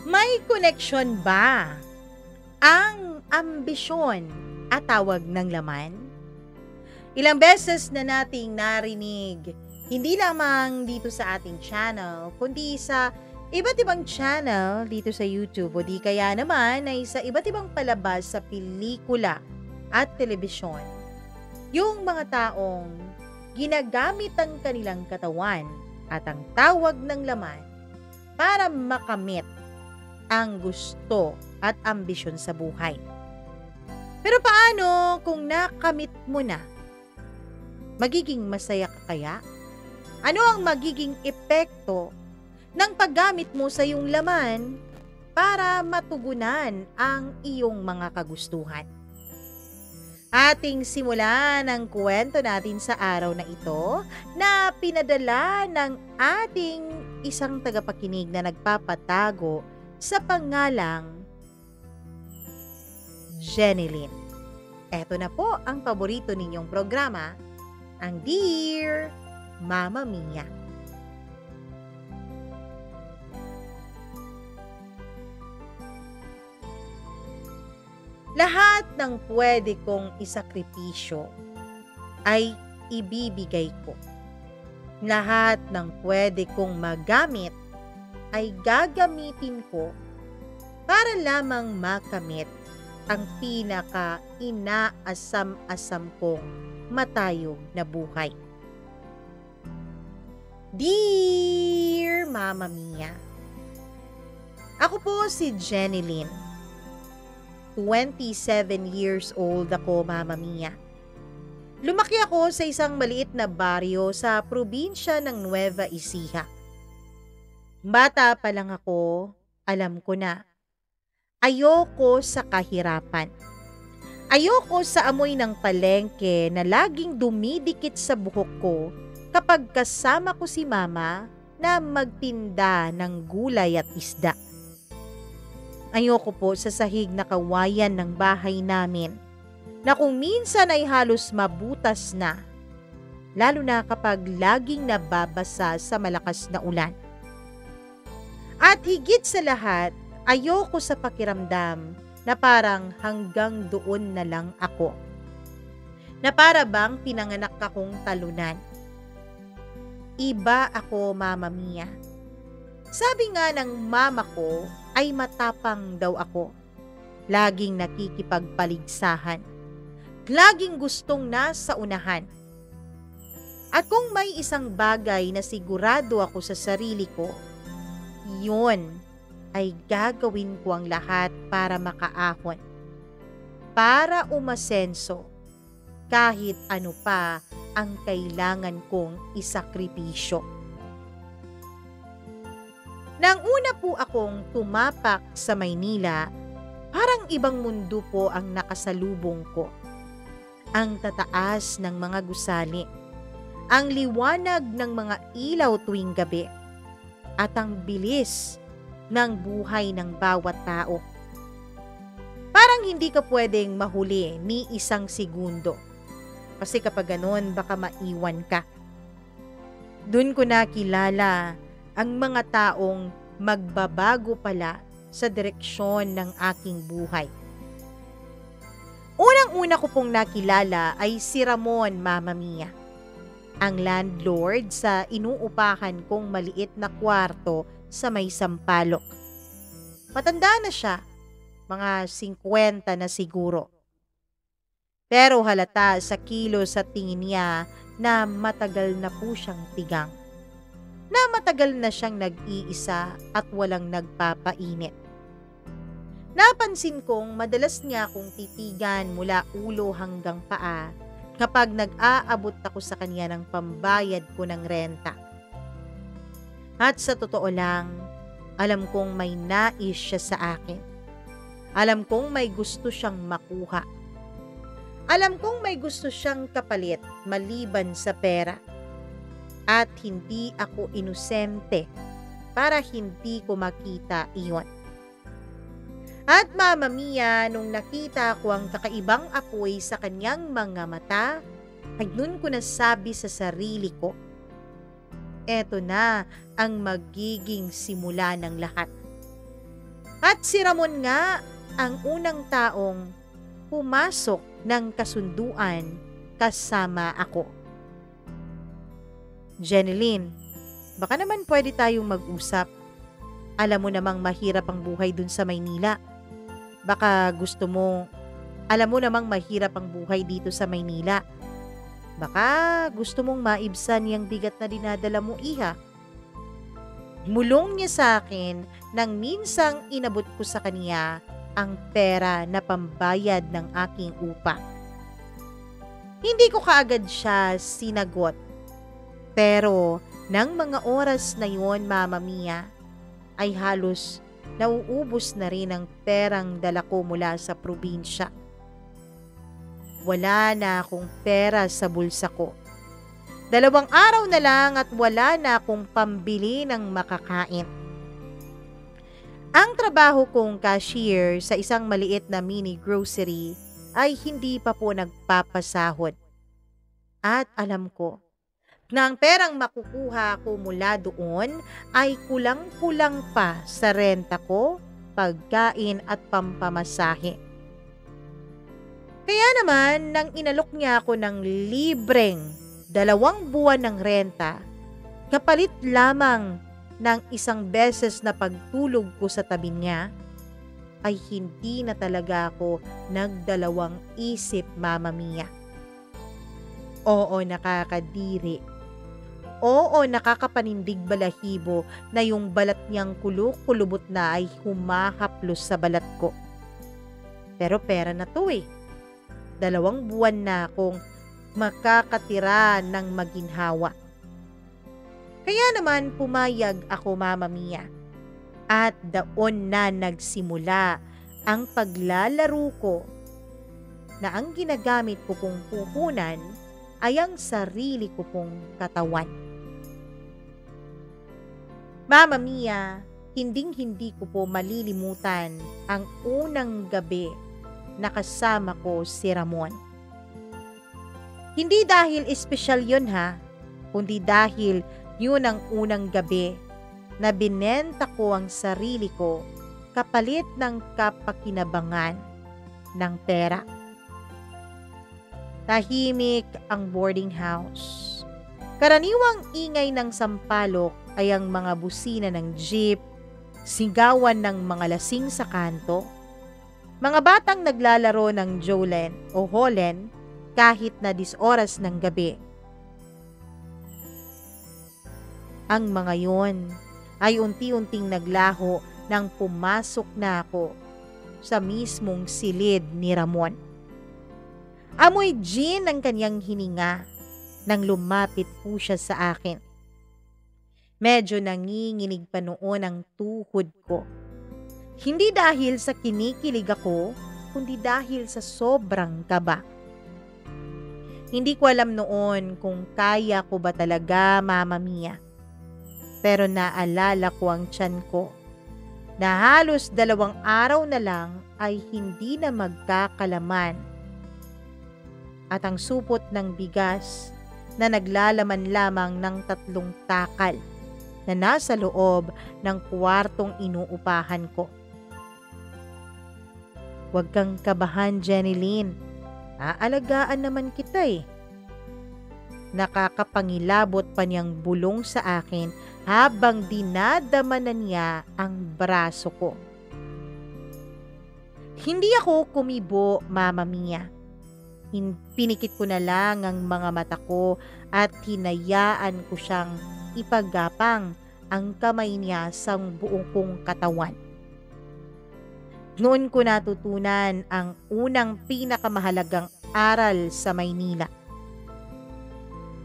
May koneksyon ba ang ambisyon at tawag ng laman? Ilang beses na nating narinig, hindi lamang dito sa ating channel, kundi sa iba't ibang channel dito sa YouTube o di kaya naman ay sa iba't ibang palabas sa pelikula at telebisyon. Yung mga taong ginagamit ang kanilang katawan at ang tawag ng laman para makamit ang gusto at ambisyon sa buhay. Pero paano kung nakamit mo na? Magiging masaya ka kaya? Ano ang magiging epekto ng paggamit mo sa iyong laman para matugunan ang iyong mga kagustuhan? Ating simulan ang kwento natin sa araw na ito na pinadala ng ating isang tagapakinig na nagpapatago sa pangalang Jenilyn. Eto na po ang paborito ninyong programa, ang Dear Mama Mia. Lahat ng pwede kong isakripisyo ay ibibigay ko. Lahat ng pwede kong magamit ay gagamitin ko para lamang makamit ang pinaka-inaasam-asam kong matayog na buhay. Dear Mama Mia, ako po si Jenilyn. 27 years old ako, Mama Mia. Lumaki ako sa isang maliit na baryo sa probinsya ng Nueva Ecija. Bata pa lang ako, alam ko na. Ayoko sa kahirapan. Ayoko sa amoy ng palengke na laging dumidikit sa buhok ko kapag kasama ko si Mama na magtinda ng gulay at isda. Ayoko po sa sahig na kawayan ng bahay namin na kung minsan ay halos mabutas na, lalo na kapag laging nababasa sa malakas na ulan. At higit sa lahat, ayoko sa pakiramdam na parang hanggang doon na lang ako. Na para bang pinanganak akong talunan. Iba ako, Mama Mia. Sabi nga ng mama ko ay matapang daw ako. Laging nakikipagpaligsahan. Laging gustong nasa unahan. At kung may isang bagay na sigurado ako sa sarili ko, yun ay gagawin ko ang lahat para makaahon. Para umasenso kahit ano pa ang kailangan kong isakripisyo. Nang una po akong tumapak sa Maynila, parang ibang mundo po ang nakasalubong ko. Ang tataas ng mga gusali, ang liwanag ng mga ilaw tuwing gabi, at ang bilis ng buhay ng bawat tao. Parang hindi ka pwedeng mahuli ni isang segundo. Kasi kapag ganun, baka maiwan ka. Doon ko nakilala ang mga taong magbabago pala sa direksyon ng aking buhay. Unang-una ko pong nakilala ay si Ramon, Mama Mia, ang landlord sa inuupahan kong maliit na kwarto sa may Sampaloc. Matanda na siya, mga 50 na siguro. Pero halata sa kilos at tingin niya na matagal na po siyang tigang. Na matagal na siyang nag-iisa at walang nagpapainit. Napansin kong madalas niya akong titigan mula ulo hanggang paa kapag nag-aabot ako sa kanya ng pambayad ko ng renta. At sa totoo lang, alam kong may nais siya sa akin. Alam kong may gusto siyang makuha. Alam kong may gusto siyang kapalit maliban sa pera. At hindi ako inosente para hindi ko makita iyon. At Mama Mia, nung nakita ko ang kakaibang apoy sa kanyang mga mata, ay dun ko nasabi sa sarili ko, eto na ang magiging simula ng lahat. At si Ramon nga ang unang taong pumasok ng kasunduan kasama ako. Jeneline, baka naman pwede tayong mag-usap. Alam mo namang mahirap ang buhay dun sa Maynila. Alam mo namang mahirap ang buhay dito sa Maynila. Baka gusto mong maibsan yung bigat na dinadala mo, iha. Mulong niya sa akin nang minsang inabot ko sa kanya ang pera na pambayad ng aking upa. Hindi ko kaagad siya sinagot. Pero nang mga oras na yon, Mama Mia, ay halos nauubos na rin ang perang dala ko mula sa probinsya. Wala na akong pera sa bulsa ko. 2 araw na lang at wala na akong pambili ng makakain. Ang trabaho kong cashier sa isang maliit na mini grocery ay hindi pa po nagpapasahod. At alam ko na ang perang makukuha ko mula doon ay kulang-kulang pa sa renta ko, pagkain at pampamasahe. Kaya naman, nang inalok niya ako ng libreng 2 buwan ng renta, kapalit lamang ng 1 beses na pagtulog ko sa tabi niya, ay hindi na talaga ako nagdalawang isip, Mama Mia. Oo, nakakadiri. Oo, nakakapanindig balahibo na yung balat niyang kulubot na ay humahaplos sa balat ko. Pero pera na to eh. 2 buwan na akong makakatira ng maginhawa. Kaya naman pumayag ako, Mama Mia. At doon na nagsimula ang paglalaro ko na ang ginagamit ko pong puhunan ay ang sarili ko pong katawan. Mama Mia, hinding-hindi ko po malilimutan ang unang gabi na kasama ko si Ramon. Hindi dahil espesyal yun ha, kundi dahil yun ang unang gabi na binenta ko ang sarili ko kapalit ng kapakinabangan ng pera. Tahimik ang boarding house. Karaniwang ingay ng sampalok ay ang mga busina ng jeep, sigawan ng mga lasing sa kanto, mga batang naglalaro ng Jolen o Holen kahit na 10 oras ng gabi. Ang mga yon ay unti-unting naglaho nang pumasok na ako sa mismong silid ni Ramon. Amoy gin ang kanyang hininga nang lumapit po siya sa akin. Medyo nanginginig pa noon ang tuhod ko. Hindi dahil sa kinikilig ako, kundi dahil sa sobrang kaba. Hindi ko alam noon kung kaya ko ba talaga, Mama Mia. Pero naalala ko ang tiyan ko na halos 2 araw na lang ay hindi na magkakalaman. At ang supot ng bigas na naglalaman lamang ng 3 takal na nasa loob ng kwartong inuupahan ko. Huwag kang kabahan, Jeneline. Aalagaan naman kita eh. Nakakapangilabot pa niyang bulong sa akin habang dinadamanan niya ang braso ko. Hindi ako kumibo, Mama Mia. Pinikit ko na lang ang mga mata ko at hinayaan ko siyang ipagapang ang kamay niya sa buong kong katawan. Noon ko natutunan ang unang pinakamahalagang aral sa Maynila.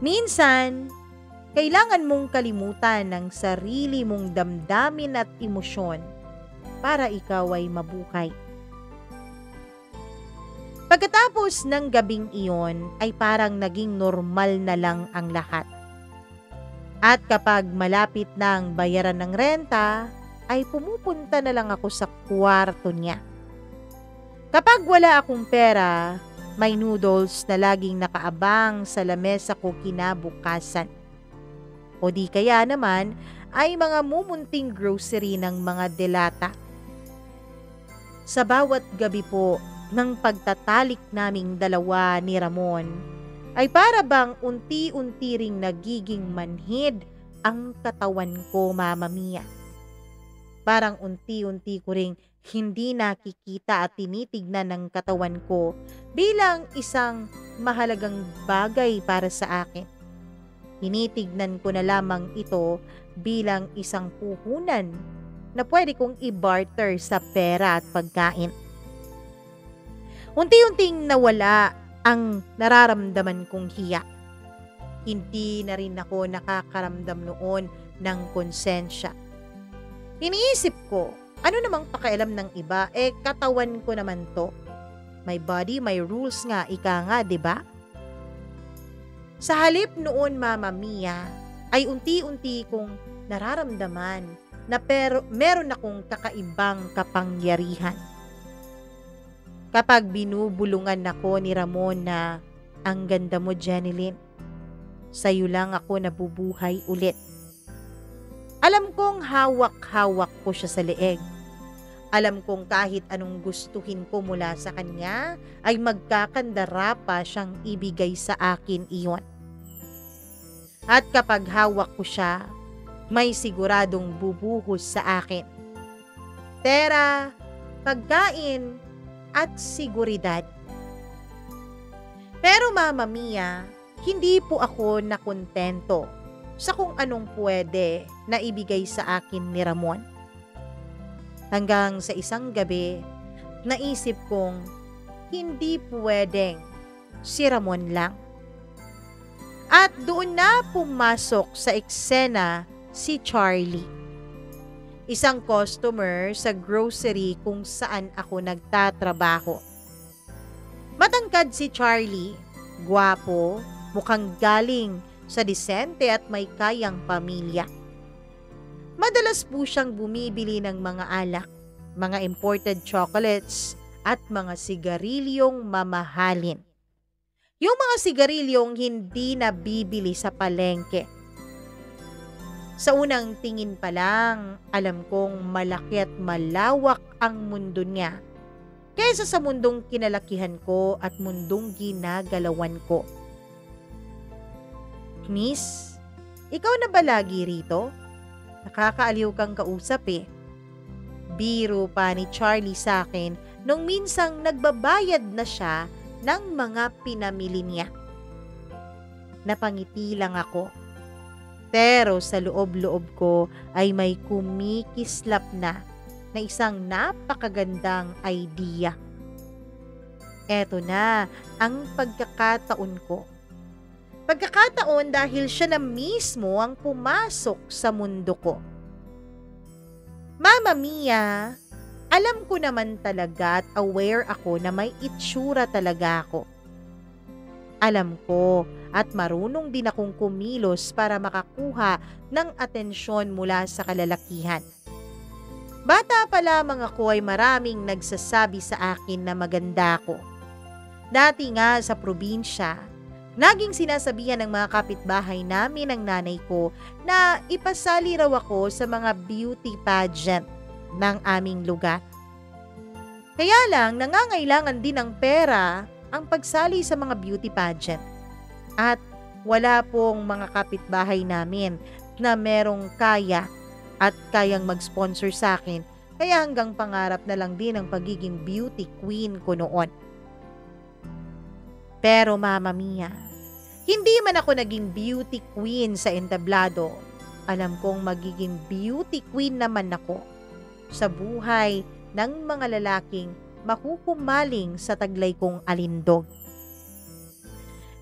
Minsan, kailangan mong kalimutan ang sarili mong damdamin at emosyon para ikaw ay mabuhay. Pagkatapos ng gabing iyon ay parang naging normal na lang ang lahat. At kapag malapit na ang bayaran ng renta, ay pumupunta na lang ako sa kwarto niya. Kapag wala akong pera, may noodles na laging nakaabang sa lamesa ko kinabukasan. O di kaya naman ay mga mumunting grocery ng mga delata. Sa bawat gabi po ng pagtatalik naming dalawa ni Ramon, ay para bang unti-unti ring nagiging manhid ang katawan ko, Mama Mia. Parang unti-unti ko ring hindi nakikita at tinitignan ng katawan ko bilang isang mahalagang bagay para sa akin. Tinitignan ko na lamang ito bilang isang puhunan na pwede kong i-barter sa pera at pagkain. Unti-unting nawala ang nararamdaman kong hiya. Hindi na rin ako nakakaramdam noon ng konsensya. Iniisip ko, ano namang pakialam ng iba, katawan ko naman to. My body, my rules nga, ika nga, 'di ba? Sa halip noon, Mama Mia, ay unti-unti kong nararamdaman na meron akong kakaibang kapangyarihan. Kapag binubulungan ako ni Ramon na, ang ganda mo, Jenilyn, sa'yo lang ako nabubuhay ulit. Alam kong hawak-hawak ko siya sa leeg. Alam kong kahit anong gustuhin ko mula sa kanya, ay magkakandara pa siyang ibigay sa akin iyon. At kapag hawak ko siya, may siguradong bubuhos sa akin. Pera, pagkain, at seguridad. Pero Mama Mia, hindi po ako nakontento sa kung anong pwede na ibigay sa akin ni Ramon. Hanggang sa isang gabi, naisip kong hindi pwedeng si Ramon lang. At doon na pumasok sa eksena si Charlie. Isang customer sa grocery kung saan ako nagtatrabaho. Matangkad si Charlie, gwapo, mukhang galing sa disente at may kayang pamilya. Madalas po siyang bumibili ng mga alak, mga imported chocolates at mga sigarilyong mamahalin. Yung mga sigarilyong hindi nabibili sa palengke. Sa unang tingin pa lang, alam kong malaki at malawak ang mundo niya kaysa sa mundong kinalakihan ko at mundong ginagalawan ko. Miss, ikaw na ba lagi rito? Nakakaaliw kang kausap eh. Biro pa ni Charlie sa akin nung minsang nagbabayad na siya ng mga pinamili niya. Napangiti lang ako. Pero sa loob-loob ko ay may kumikislap na isang napakagandang idea. Eto na ang pagkakataon ko. Pagkakataon dahil siya na mismo ang pumasok sa mundo ko. Mama Mia, alam ko naman talaga at aware ako na may itsura talaga ako. Alam ko at marunong din akong kumilos para makakuha ng atensyon mula sa kalalakihan. Bata pa lamang ako ay maraming nagsasabi sa akin na maganda ako. Dati nga sa probinsya, naging sinasabihan ng mga kapitbahay namin ng nanay ko na ipasali raw ako sa mga beauty pageant ng aming lugar. Kaya lang nangangailangan din ng pera ang pagsali sa mga beauty pageant. At wala pong mga kapitbahay namin na merong kaya at kayang mag-sponsor sa akin. Kaya hanggang pangarap na lang din ang pagiging beauty queen ko noon. Pero Mama Mia, hindi man ako naging beauty queen sa entablado. Alam kong magiging beauty queen naman ako sa buhay ng mga lalaking makukumaling sa taglay kong alindog.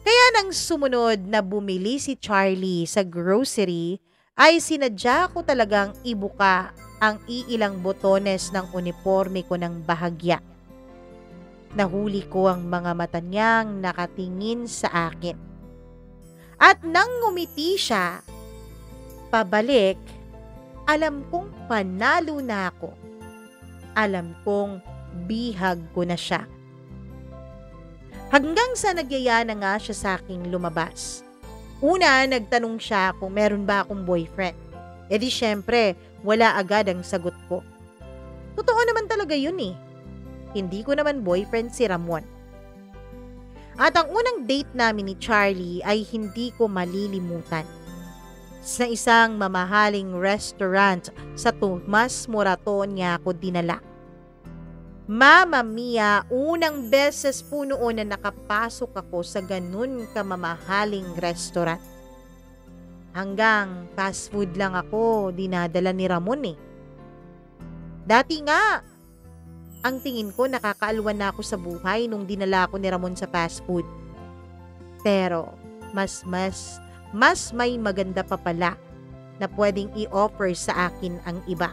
Kaya nang sumunod na bumili si Charlie sa grocery, ay sinadya ko talagang ibuka ang iilang botones ng uniforme ko ng bahagya. Nahuli ko ang mga mata niyang nakatingin sa akin. At nang ngumiti siya, pabalik, alam kong panalo na ako. Alam kong bihag ko na siya. Hanggang sa nagyaya na nga siya sa aking lumabas. Una, nagtanong siya kung meron ba akong boyfriend. E di syempre, wala agad ang sagot ko. Totoo naman talaga yun eh. Hindi ko naman boyfriend si Ramon. At ang unang date namin ni Charlie ay hindi ko malilimutan. Sa isang mamahaling restaurant sa Tomas Morato niya ako dinala. Mama Mia, unang beses po noon na nakapasok ako sa ganun kamamahaling restaurant. Hanggang fast food lang ako dinadala ni Ramon eh. Dati nga, ang tingin ko nakakaalwan na ako sa buhay nung dinala ko ni Ramon sa fast food. Pero mas may maganda pa pala na pwedeng i-offer sa akin ang iba.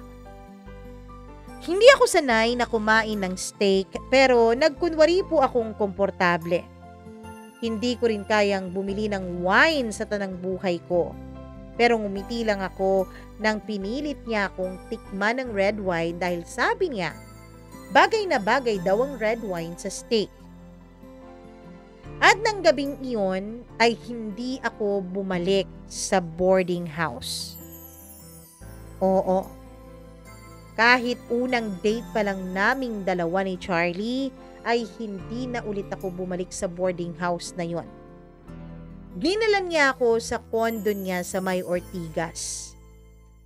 Hindi ako sanay na kumain ng steak pero nagkunwari po akong komportable. Hindi ko rin kayang bumili ng wine sa tanang buhay ko. Pero ngumiti lang ako nang pinilit niya akong tikman ng red wine dahil sabi niya, bagay na bagay daw ang red wine sa steak. At nang gabing iyon ay hindi ako bumalik sa boarding house. Oo, kahit unang date pa lang naming dalawa ni Charlie ay hindi na ulit ako bumalik sa boarding house na yon. Dinala niya ako sa kondo niya sa May Ortigas.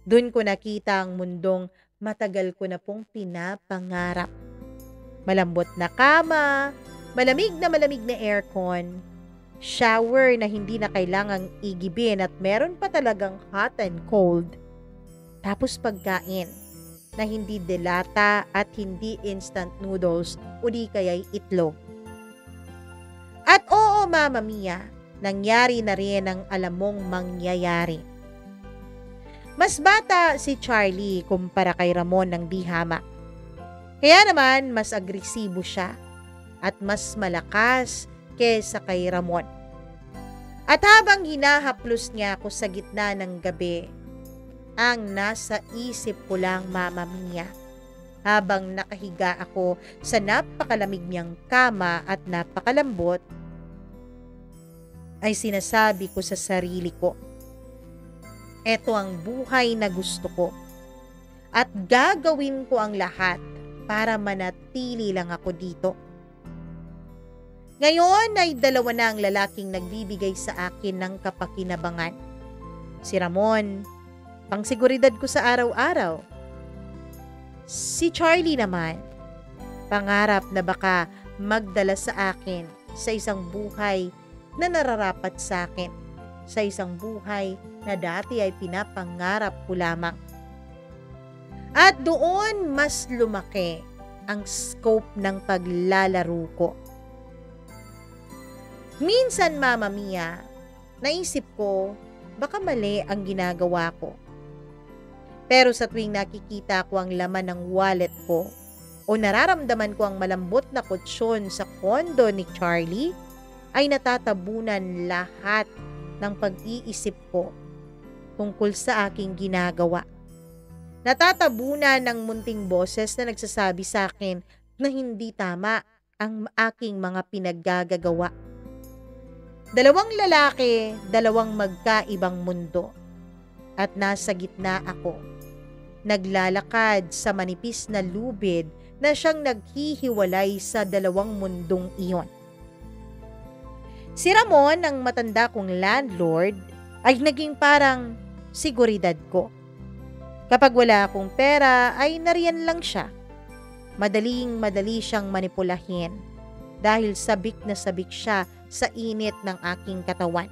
Doon ko nakita ang mundong matagal ko na pong pinapangarap. Malambot na kama, malamig na aircon, shower na hindi na kailangang igibin at meron pa talagang hot and cold. Tapos pagkain na hindi delata at hindi instant noodles o di kaya'y itlog. At oo, Mama Mia, nangyari na rin ang alam mong mangyayari. Mas bata si Charlie kumpara kay Ramon ng di hamak. Kaya naman mas agresibo siya at mas malakas kesa kay Ramon. At habang hinahaplos niya ako sa gitna ng gabi, ang nasa isip ko lang, Mama Mia, habang nakahiga ako sa napakalamig niyang kama at napakalambot, ay sinasabi ko sa sarili ko, eto ang buhay na gusto ko at gagawin ko ang lahat para manatili lang ako dito. Ngayon ay dalawa na ang lalaking nagbibigay sa akin ng kapakinabangan. Si Ramon, pangsiguridad ko sa araw-araw. Si Charlie naman, pangarap na baka magdala sa akin sa isang buhay na nararapat sa akin, sa isang buhay na dati ay pinapangarap ko lamang. At doon mas lumaki ang scope ng paglalaro ko. Minsan, Mama Mia, naisip ko baka mali ang ginagawa ko. Pero sa tuwing nakikita ko ang laman ng wallet ko o nararamdaman ko ang malambot na kutsyon sa kondo ni Charlie, ay natatabunan lahat ng pag-iisip ko tungkol sa aking ginagawa. Natatabunan ng munting boses na nagsasabi sa akin na hindi tama ang aking mga pinaggagawa. Dalawang lalaki, dalawang magkaibang mundo. At nasa gitna ako. Naglalakad sa manipis na lubid na siyang naghihiwalay sa dalawang mundong iyon. Si Ramon, ang matanda kong landlord, ay naging parang seguridad ko. Kapag wala akong pera ay nariyan lang siya. Madali siyang manipulahin dahil sabik na sabik siya sa init ng aking katawan.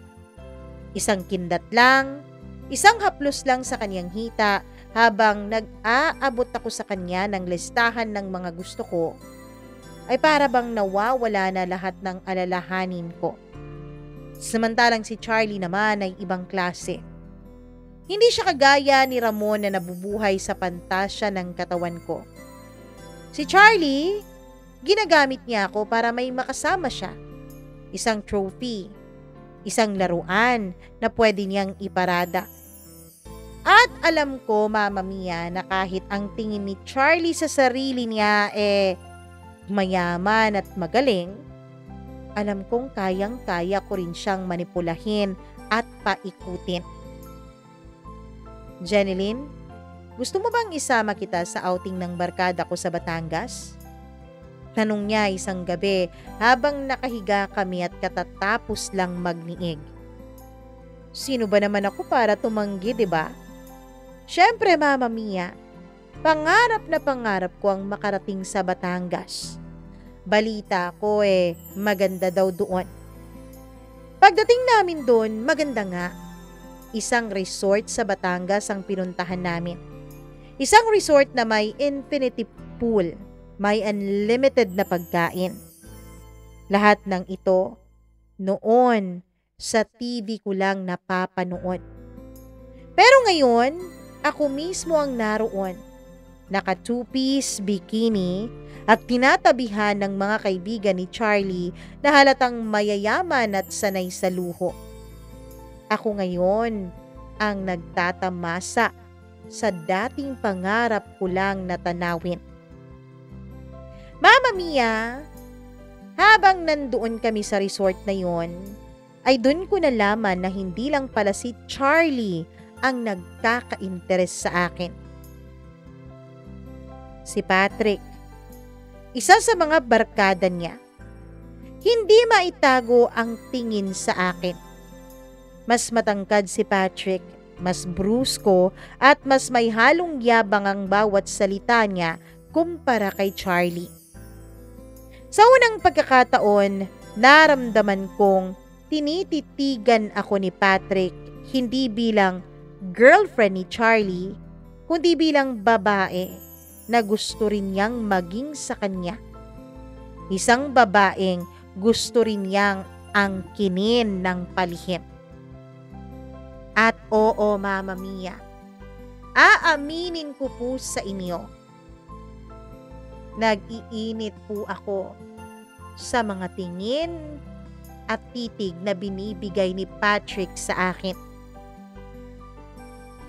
Isang kindat lang, isang haplos lang sa kanyang hita habang nag-aabot ako sa kanya ng listahan ng mga gusto ko, ay para bang nawawala na lahat ng alalahanin ko. Samantalang si Charlie naman ay ibang klase. Hindi siya kagaya ni Ramon na nabubuhay sa pantasya ng katawan ko. Si Charlie, ginagamit niya ako para may makasama siya. Isang trophy, isang laruan na pwede niyang iparada. At alam ko, Mama Mia, na kahit ang tingin ni Charlie sa sarili niya mayaman at magaling, alam kong kayang-kaya ko rin siyang manipulahin at paikutin. Jeneline, gusto mo bang isama kita sa outing ng barkada ko sa Batangas? Tanong niya isang gabi habang nakahiga kami at katatapos lang magniig. Sino ba naman ako para tumanggi, di ba? Siyempre, Mama Mia, pangarap ko ang makarating sa Batangas. Balita ko maganda daw doon. Pagdating namin doon, maganda nga. Isang resort sa Batangas ang pinuntahan namin. Isang resort na may infinity pool. May unlimited na pagkain. Lahat ng ito, noon, sa TV ko lang napapanood. Pero ngayon, ako mismo ang naroon. Naka two-piece bikini at tinatabihan ng mga kaibigan ni Charlie na halatang mayayaman at sanay sa luho. Ako ngayon ang nagtatamasa sa dating pangarap ko lang na tanawin. Mama Mia, habang nandoon kami sa resort na yon, ay doon ko nalaman na hindi lang pala si Charlie ang nagkaka-interes sa akin. Si Patrick, isa sa mga barkada niya. Hindi maitago ang tingin sa akin. Mas matangkad si Patrick, mas brusko at mas may halong yabang ang bawat salita niya kumpara kay Charlie. Sa unang pagkakataon, naramdaman kong tinititigan ako ni Patrick hindi bilang girlfriend ni Charlie, kundi bilang babae na gusto rin niyang maging sa kanya. Isang babaeng gusto rin niyang angkinin ng palihim. At oo, Mama Mia, aaminin ko po sa inyo, nag-iinit po ako sa mga tingin at titig na binibigay ni Patrick sa akin.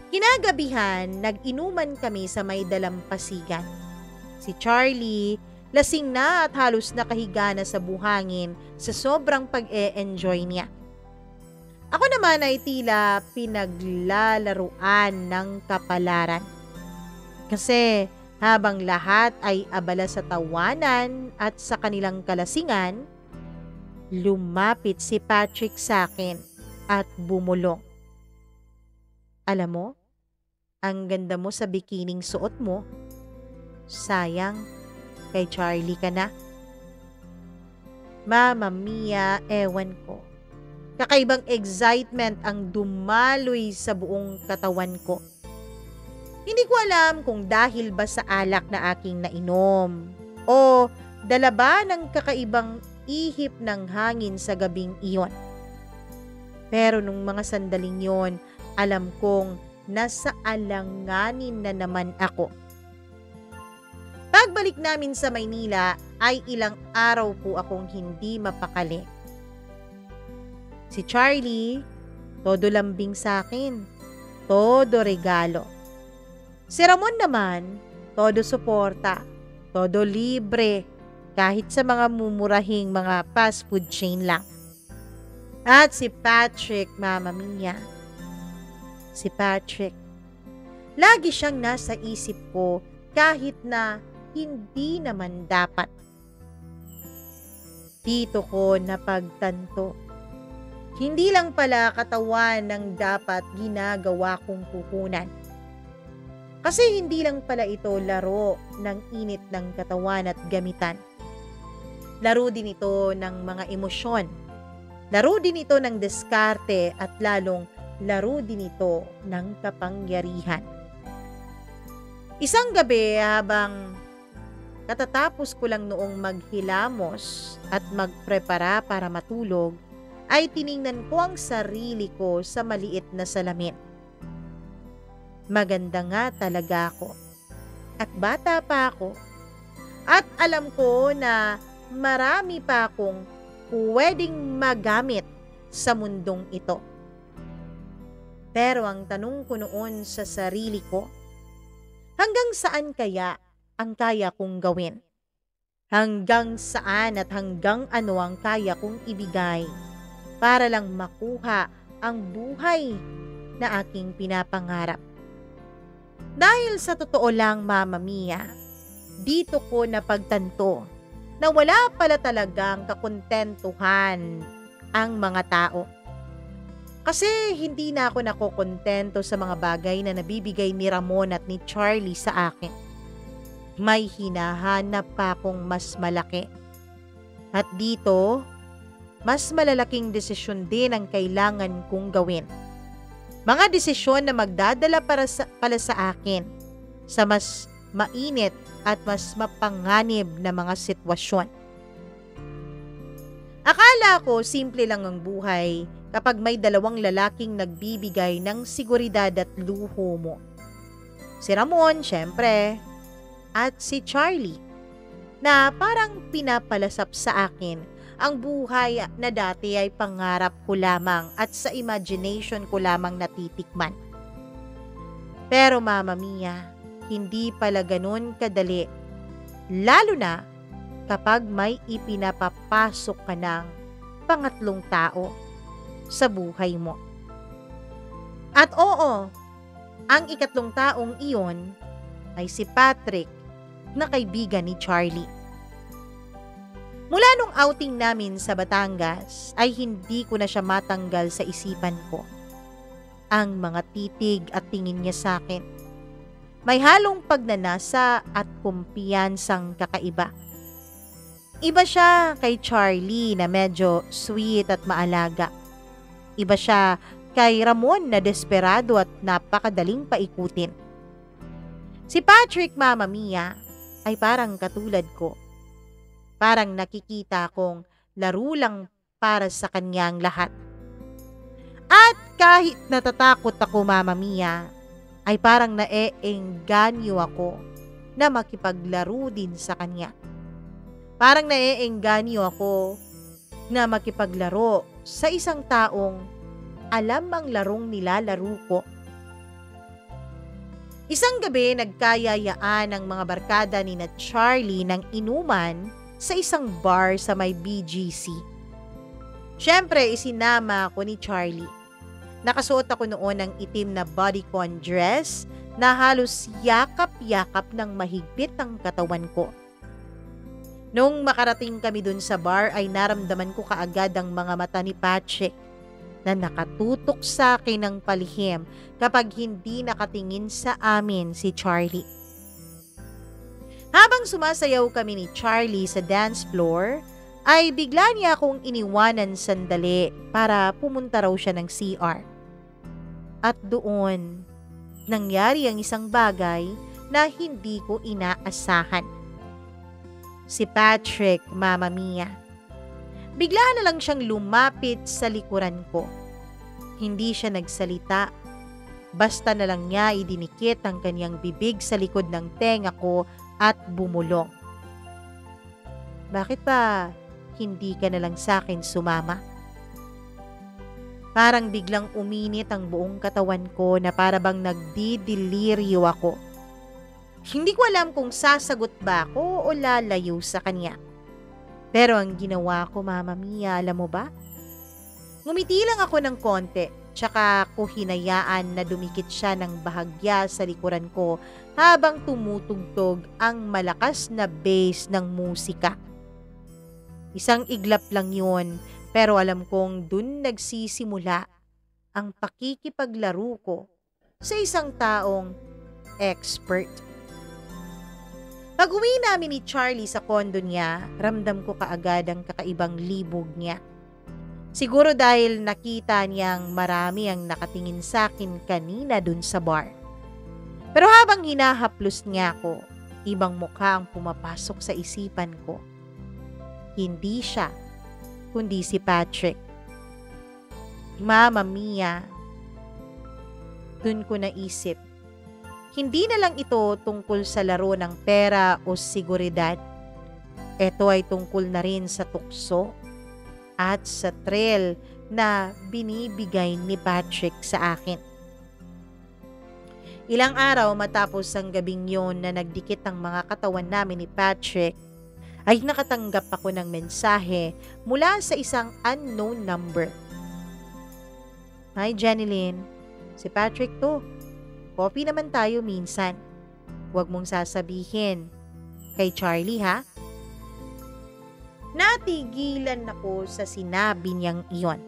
Kinagabihan, nag-inuman kami sa may dalampasigan. Si Charlie, lasing na at halos nakahiga na sa buhangin sa sobrang pag-e-enjoy niya. Ako naman ay tila pinaglalaruan ng kapalaran. Kasi habang lahat ay abala sa tawanan at sa kanilang kalasingan, lumapit si Patrick sa akin at bumulong. Alam mo, ang ganda mo sa bikining suot mo. Sayang, kay Charlie ka na. Mama Mia, ewan ko. Kakaibang excitement ang dumaloy sa buong katawan ko. Hindi ko alam kung dahil ba sa alak na aking nainom o dala ba ng kakaibang ihip ng hangin sa gabing iyon. Pero nung mga sandaling yon, alam kong nasa alanganin na naman ako. Pagbalik namin sa Maynila ay ilang araw po akong hindi mapakali. Si Charlie, todo lambing sa akin, todo regalo. Si Ramon naman, todo suporta, todo libre, kahit sa mga mumurahing mga fast food chain lang. At si Patrick, Mama Mia, si Patrick, lagi siyang nasa isip ko kahit na hindi naman dapat. Dito ko napagtanto, hindi lang pala katawan ng dapat ginagawa kong puhunan. Kasi hindi lang pala ito laro ng init ng katawan at gamitan. Laro din ito ng mga emosyon. Laro din ito ng diskarte at lalong laro din ito ng kapangyarihan. Isang gabi habang katatapos ko lang noong maghilamos at magprepara para matulog, ay tiningnan ko ang sarili ko sa maliit na salamin. Maganda nga talaga ako. At bata pa ako. At alam ko na marami pa akong pwedeng magamit sa mundong ito. Pero ang tanong ko noon sa sarili ko, hanggang saan kaya ang kaya kong gawin? Hanggang saan at hanggang ano ang kaya kong ibigay para lang makuha ang buhay na aking pinapangarap? Dahil sa totoo lang, Mama Mia, dito ko napagtanto na wala pala talagang kakontentuhan ang mga tao. Kasi hindi na ako nakokontento sa mga bagay na nabibigay ni Ramon at ni Charlie sa akin. May hinahanap pa akong mas malaki. At dito, mas malalaking desisyon din ang kailangan kong gawin. Mga desisyon na magdadala pala sa akin sa mas mainit at mas mapanganib na mga sitwasyon. Akala ko simple lang ang buhay kapag may dalawang lalaking nagbibigay ng seguridad at luho mo. Si Ramon, syempre, at si Charlie, na parang pinapalasap sa akin ang buhay na dati ay pangarap ko lamang at sa imagination ko lamang natitikman. Pero Mama Mia, hindi pala ganun kadali, lalo na kapag may ipinapapasok ka ng pangatlong tao sa buhay mo. At oo, ang ikatlong taong iyon ay si Patrick na kaibigan ni Charlie. Mula nung outing namin sa Batangas ay hindi ko na siya matanggal sa isipan ko. Ang mga titig at tingin niya sa akin, may halong pagnanasa at kumpiyansang kakaiba. Iba siya kay Charlie na medyo sweet at maalaga. Iba siya kay Ramon na desperado at napakadaling paikutin. Si Patrick, Mama Mia, ay parang katulad ko. Parang nakikita kong laro lang para sa kanyang lahat. At kahit natatakot ako, Mama Mia, ay parang naeengganyo ako na makipaglaro din sa kanya. Parang naeengganyo ako na makipaglaro sa isang taong alam ang larong nilalaro ko. Isang gabi nagkayayaan ang mga barkada ni na Charlie ng inuman sa isang bar sa may BGC. Siyempre, isinama ako ni Charlie. Nakasuot ako noon ng itim na bodycon dress na halos yakap-yakap ng mahigpit ang katawan ko. Nung makarating kami dun sa bar ay naramdaman ko kaagad ang mga mata ni Patrick na nakatutok sa akin ng palihim kapag hindi nakatingin sa amin si Charlie. Habang sumasayaw kami ni Charlie sa dance floor, ay bigla niya akong iniwanan sandali para pumunta raw siya ng CR. At doon, nangyari ang isang bagay na hindi ko inaasahan. Si Patrick, Mama Mia. Bigla na lang siyang lumapit sa likuran ko. Hindi siya nagsalita. Basta na lang niya idinikit ang kanyang bibig sa likod ng tenga ko at bumulong. Bakit ba hindi ka na lang sa akin sumama? Parang biglang uminit ang buong katawan ko na parabang nagdidiliryo ako. Hindi ko alam kung sasagot ba ako o lalayo sa kanya. Pero ang ginawa ko, Mama Mia, alam mo ba? Ngumiti lang ako ng konti, tsaka ko hinayaan na dumikit siya ng bahagya sa likuran ko habang tumutugtog ang malakas na bass ng musika. Isang iglap lang yun, pero alam kong dun nagsisimula ang pakikipaglaro ko sa isang taong expert. Pag-uwi namin ni Charlie sa kondo niya, ramdam ko kaagad ang kakaibang libog niya. Siguro dahil nakita niyang marami ang nakatingin sa akin kanina dun sa bar. Pero habang hinahaplos niya ako, ibang mukha ang pumapasok sa isipan ko. Hindi siya, kundi si Patrick. Mama Mia, dun ko naisip. Hindi na lang ito tungkol sa laro ng pera o seguridad. Ito ay tungkol na rin sa tukso at sa thrill na binibigay ni Patrick sa akin. Ilang araw matapos ang gabing yon na nagdikit ang mga katawan namin ni Patrick, ay nakatanggap ako ng mensahe mula sa isang unknown number. Hi Jeneline, si Patrick to. Coffee naman tayo minsan. Huwag mong sasabihin. Kay Charlie ha? Natigilan ako sa sinabi niyang iyon.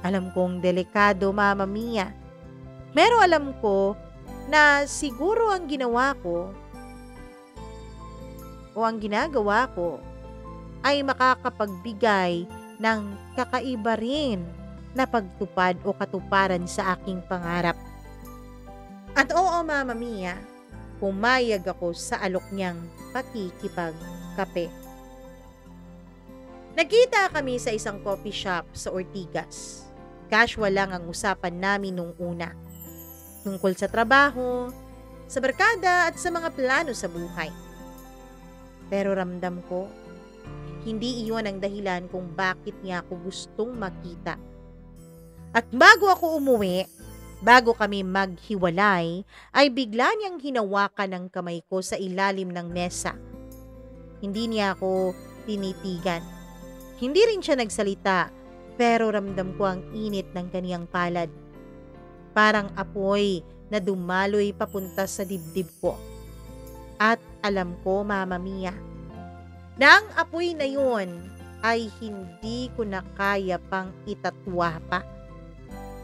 Alam kong delikado, Mama Mia. Pero alam ko na siguro ang ginawa ko o ang ginagawa ko ay makakapagbigay ng kakaiba rin na pagtupad o katuparan sa aking pangarap. At oo, Mama Mia, pumayag ako sa alok niyang pakikipagkape. Nagkita kami sa isang coffee shop sa Ortigas. Casual lang ang usapan namin nung una. Tungkol sa trabaho, sa barkada at sa mga plano sa buhay. Pero ramdam ko, hindi iyon ang dahilan kung bakit niya ako gustong makita. At bago ako umuwi, bago kami maghiwalay, ay bigla niyang hinawakan ang kamay ko sa ilalim ng mesa. Hindi niya ako tinitigan. Hindi rin siya nagsalita, pero ramdam ko ang init ng kaniyang palad. Parang apoy na dumaloy papunta sa dibdib ko. At alam ko, Mama Mia, na ang apoy na yun ay hindi ko na kaya pang itatwa pa.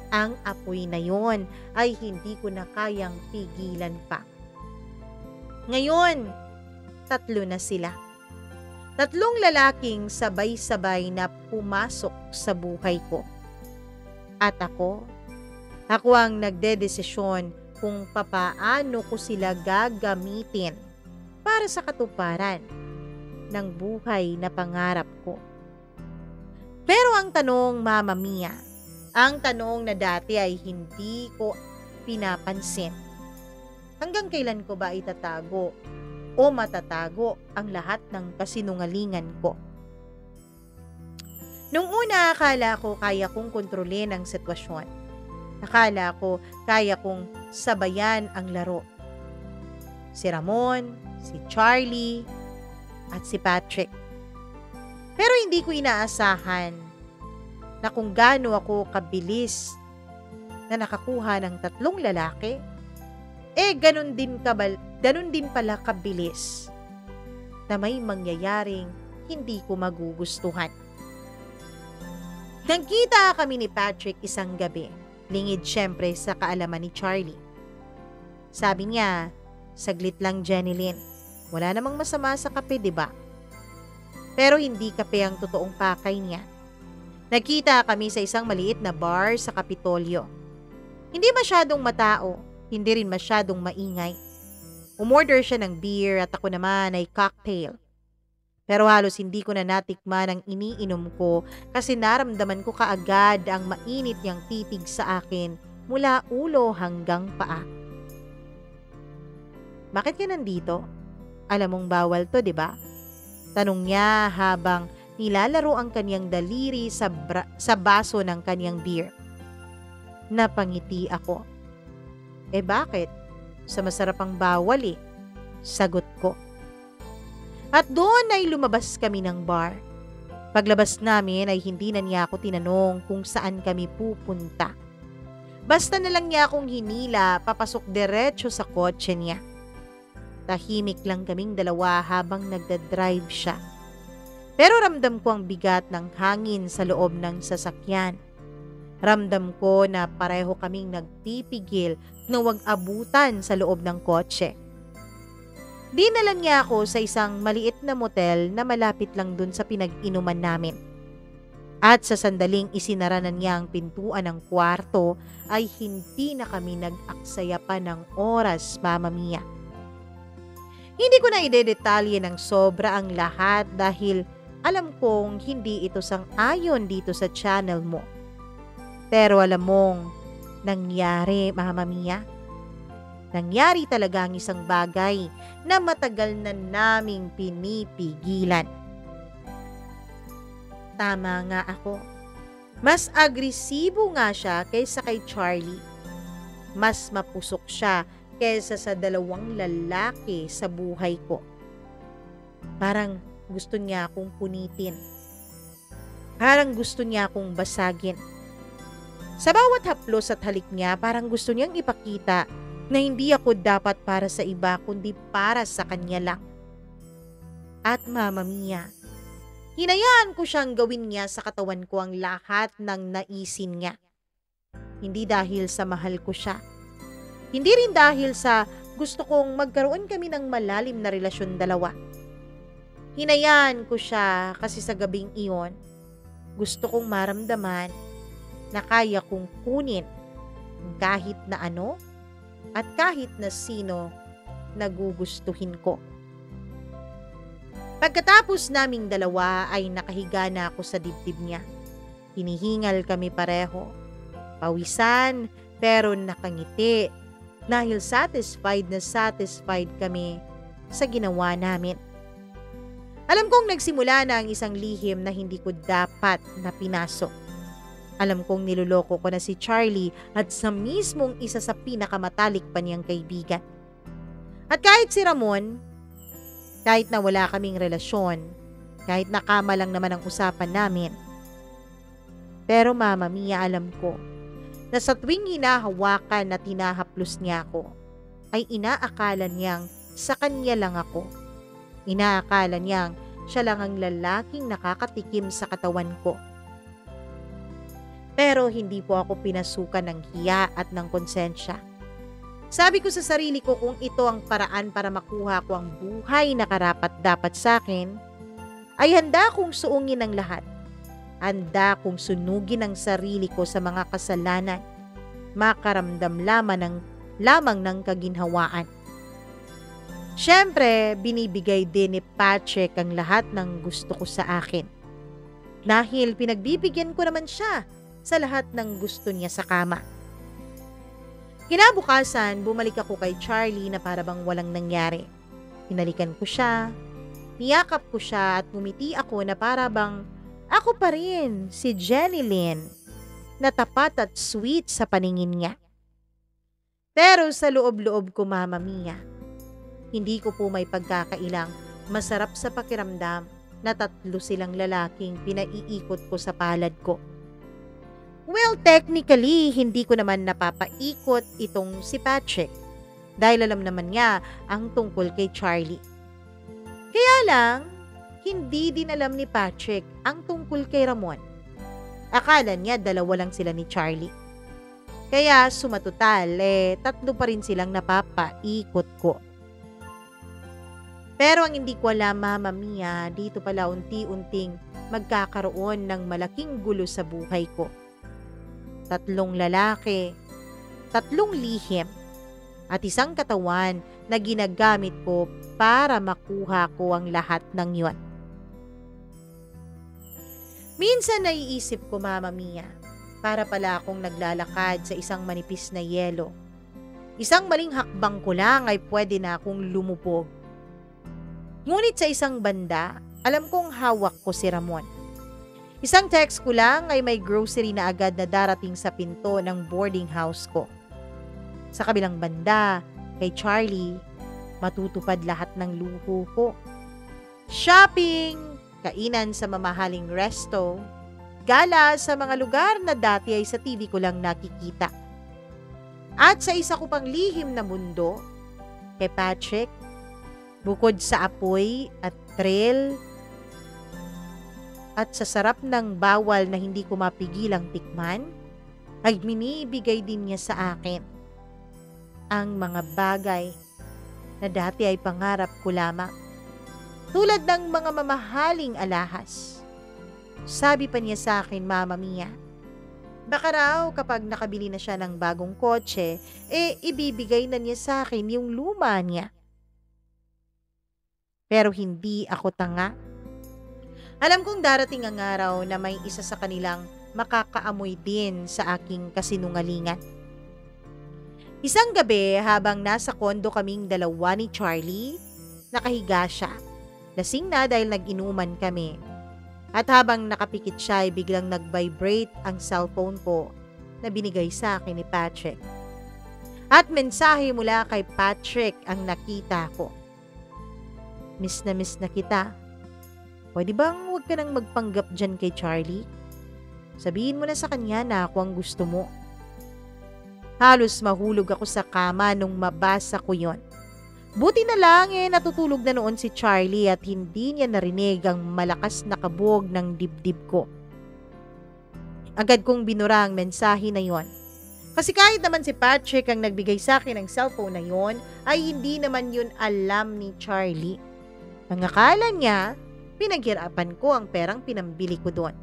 Ang apoy na yun ay hindi ko na kayang pigilan pa. Ngayon, 3 na sila. 3 lalaking sabay-sabay na pumasok sa buhay ko. At ako ang nagdedesisyon kung papaano ko sila gagamitin para sa katuparan ng buhay na pangarap ko. Pero ang tanong, Mama Mia, ang tanong na dati ay hindi ko pinapansin. Hanggang kailan ko ba itatago o matatago ang lahat ng kasinungalingan ko? Nung una, akala ko kaya kong kontrolin ang sitwasyon. Akala ko kaya kong sabayan ang laro. Si Ramon, si Charlie, at si Patrick. Pero hindi ko inaasahan na kung gaano ako kabilis na nakakuha ng 3 lalaki, ganun din pala kabilis na may mangyayaring hindi ko magugustuhan. Nagkita kami ni Patrick isang gabi. Lingid syempre sa kaalaman ni Charlie. Sabi niya, saglit lang, Jenilyn. Wala namang masama sa kape, diba? Pero hindi kape ang totoong pakay niya. Nagkita kami sa isang maliit na bar sa Kapitolyo. Hindi masyadong matao, hindi rin masyadong maingay. Umorder siya ng beer at ako naman ay cocktail. Pero halos hindi ko na natikman ang iniinom ko kasi naramdaman ko kaagad ang mainit niyang titig sa akin mula ulo hanggang paa. Bakit ka nandito? Alam mong bawal to, diba? Tanong niya habang nilalaro ang kanyang daliri sa baso ng kanyang beer. Napangiti ako. Bakit? Sa masarapang bawal eh. Sagot ko. At doon ay lumabas kami ng bar. Paglabas namin ay hindi na niya ako tinanong kung saan kami pupunta. Basta na lang niya akong hinila papasok diretso sa kotse niya. Tahimik lang kaming dalawa habang nagdadrive siya. Pero ramdam ko ang bigat ng hangin sa loob ng sasakyan. Ramdam ko na pareho kaming nagpipigil na wag abutan sa loob ng kotse. Dinala niya ako sa isang maliit na motel na malapit lang dun sa pinag-inuman namin. At sa sandaling isinara na niya ang pintuan ng kwarto ay hindi na kami nag-aksaya pa ng oras, Mama Mia. Hindi ko na idedetalye ng sobra ang lahat dahil alam kong hindi ito sang-ayon dito sa channel mo. Pero alam mong nangyari, Mama Mia. Nangyari talaga ang isang bagay na matagal na naming pinipigilan. Tama nga ako. Mas agresibo nga siya kaysa kay Charlie. Mas mapusok siya kaysa sa 2 lalaki sa buhay ko. Parang gusto niya akong punitin. Parang gusto niya akong basagin. Sa bawat haplos at halik niya, parang gusto niyang ipakita na hindi ako dapat para sa iba kundi para sa kanya lang. At Mama Mia, Hinayaan ko siyang gawin niya sa katawan ko ang lahat ng naisin niya. Hindi dahil sa mahal ko siya. Hindi rin dahil sa gusto kong magkaroon kami ng malalim na relasyon dalawa. Hinayaan ko siya kasi sa gabing iyon, gusto kong maramdaman na kaya kong kunin kahit na ano at kahit na sino na gugustuhin ko. Pagkatapos naming dalawa ay nakahiga na ako sa dibdib niya. Hinihingal kami pareho. Pawisan pero nakangiti dahil satisfied na satisfied kami sa ginawa namin. Alam kong nagsimula na ang isang lihim na hindi ko dapat na pinasok. Alam kong niloloko ko na si Charlie at sa mismong isa sa pinakamatalik pa niyang kaibigan. At kahit si Ramon, kahit na wala kaming relasyon, kahit nakama lang naman ang usapan namin. Pero Mama Mia, alam ko na sa tuwing hinahawakan at hinahaplos niya ako, ay inaakala niyang sa kanya lang ako. Inaakala niyang siya lang ang lalaking nakakatikim sa katawan ko. Pero hindi po ako pinasukan ng hiya at ng konsensya. Sabi ko sa sarili ko kung ito ang paraan para makuha ko ang buhay na karapat-dapat sa akin, ay handa kong suungin ang lahat. Handa kong sunugin ang sarili ko sa mga kasalanan, makaramdam lamang ng kaginhawaan. Siyempre, binibigay din ni Patrick ang lahat ng gusto ko sa akin. Dahil pinagbibigyan ko naman siya sa lahat ng gusto niya sa kama. Kinabukasan, bumalik ako kay Charlie na para bang walang nangyari. Hinalikan ko siya, niyakap ko siya at ngumiti ako na para bang ako pa rin, si Jenny Lynn, na tapat at sweet sa paningin niya. Pero sa loob-loob ko, Mama Mia, hindi ko po may pagkakailang masarap sa pakiramdam na tatlo silang lalaking pinaiikot ko sa palad ko. Well, technically, hindi ko naman napapaikot itong si Patrick dahil alam naman niya ang tungkol kay Charlie. Kaya lang, hindi din alam ni Patrick ang tungkol kay Ramon. Akala niya dalawa lang sila ni Charlie. Kaya sumatotal, tatlo pa rin silang napapaikot ko. Pero ang hindi ko alam, Mama Mia, dito pala unti-unting magkakaroon ng malaking gulo sa buhay ko. 3 lalaki, 3 lihim, at isang katawan na ginagamit ko para makuha ko ang lahat ng yon. Minsan naiisip ko, Mama Mia, para pala akong naglalakad sa isang manipis na yelo. Isang maling hakbang ko lang ay pwede na akong lumubog. Ngunit sa isang banda, alam kong hawak ko si Ramon. Isang text ko lang ay may grocery na agad na darating sa pinto ng boarding house ko. Sa kabilang banda, kay Charlie, matutupad lahat ng luho ko. Shopping, kainan sa mamahaling resto, gala sa mga lugar na dati ay sa TV ko lang nakikita. At sa isa ko pang lihim na mundo, kay Patrick, bukod sa apoy at thrill, at sa sarap ng bawal na hindi ko mapigilang tikman, ay minibigay din niya sa akin ang mga bagay na dati ay pangarap ko lamang. Tulad ng mga mamahaling alahas. Sabi pa niya sa akin, Mama Mia, baka raw kapag nakabili na siya ng bagong kotse, ibibigay na niya sa akin yung luma niya. Pero hindi ako tanga. Alam kong darating ang araw na may isa sa kanilang makakaamoy din sa aking kasinungalingan. Isang gabi habang nasa kondo kaming dalawa ni Charlie, nakahiga siya. Lasing na dahil nag-inuman kami. At habang nakapikit siya ay biglang nag-vibrate ang cellphone ko na binigay sa akin ni Patrick. At mensahe mula kay Patrick ang nakita ko. Miss na kita. Pwede bang huwag ka nang magpanggap dyan kay Charlie? Sabihin mo na sa kanya na ako ang gusto mo. Halos mahulog ako sa kama nung mabasa ko yon. Buti na lang natutulog na noon si Charlie at hindi niya narinig ang malakas na kabog ng dibdib ko. Agad kong binura ang mensahe na yon. Kasi kahit naman si Patrick ang nagbigay sa akin ng cellphone na yon, ay hindi naman yun alam ni Charlie. Ang akala niya, pinaghirapan ko ang perang pinambili ko doon.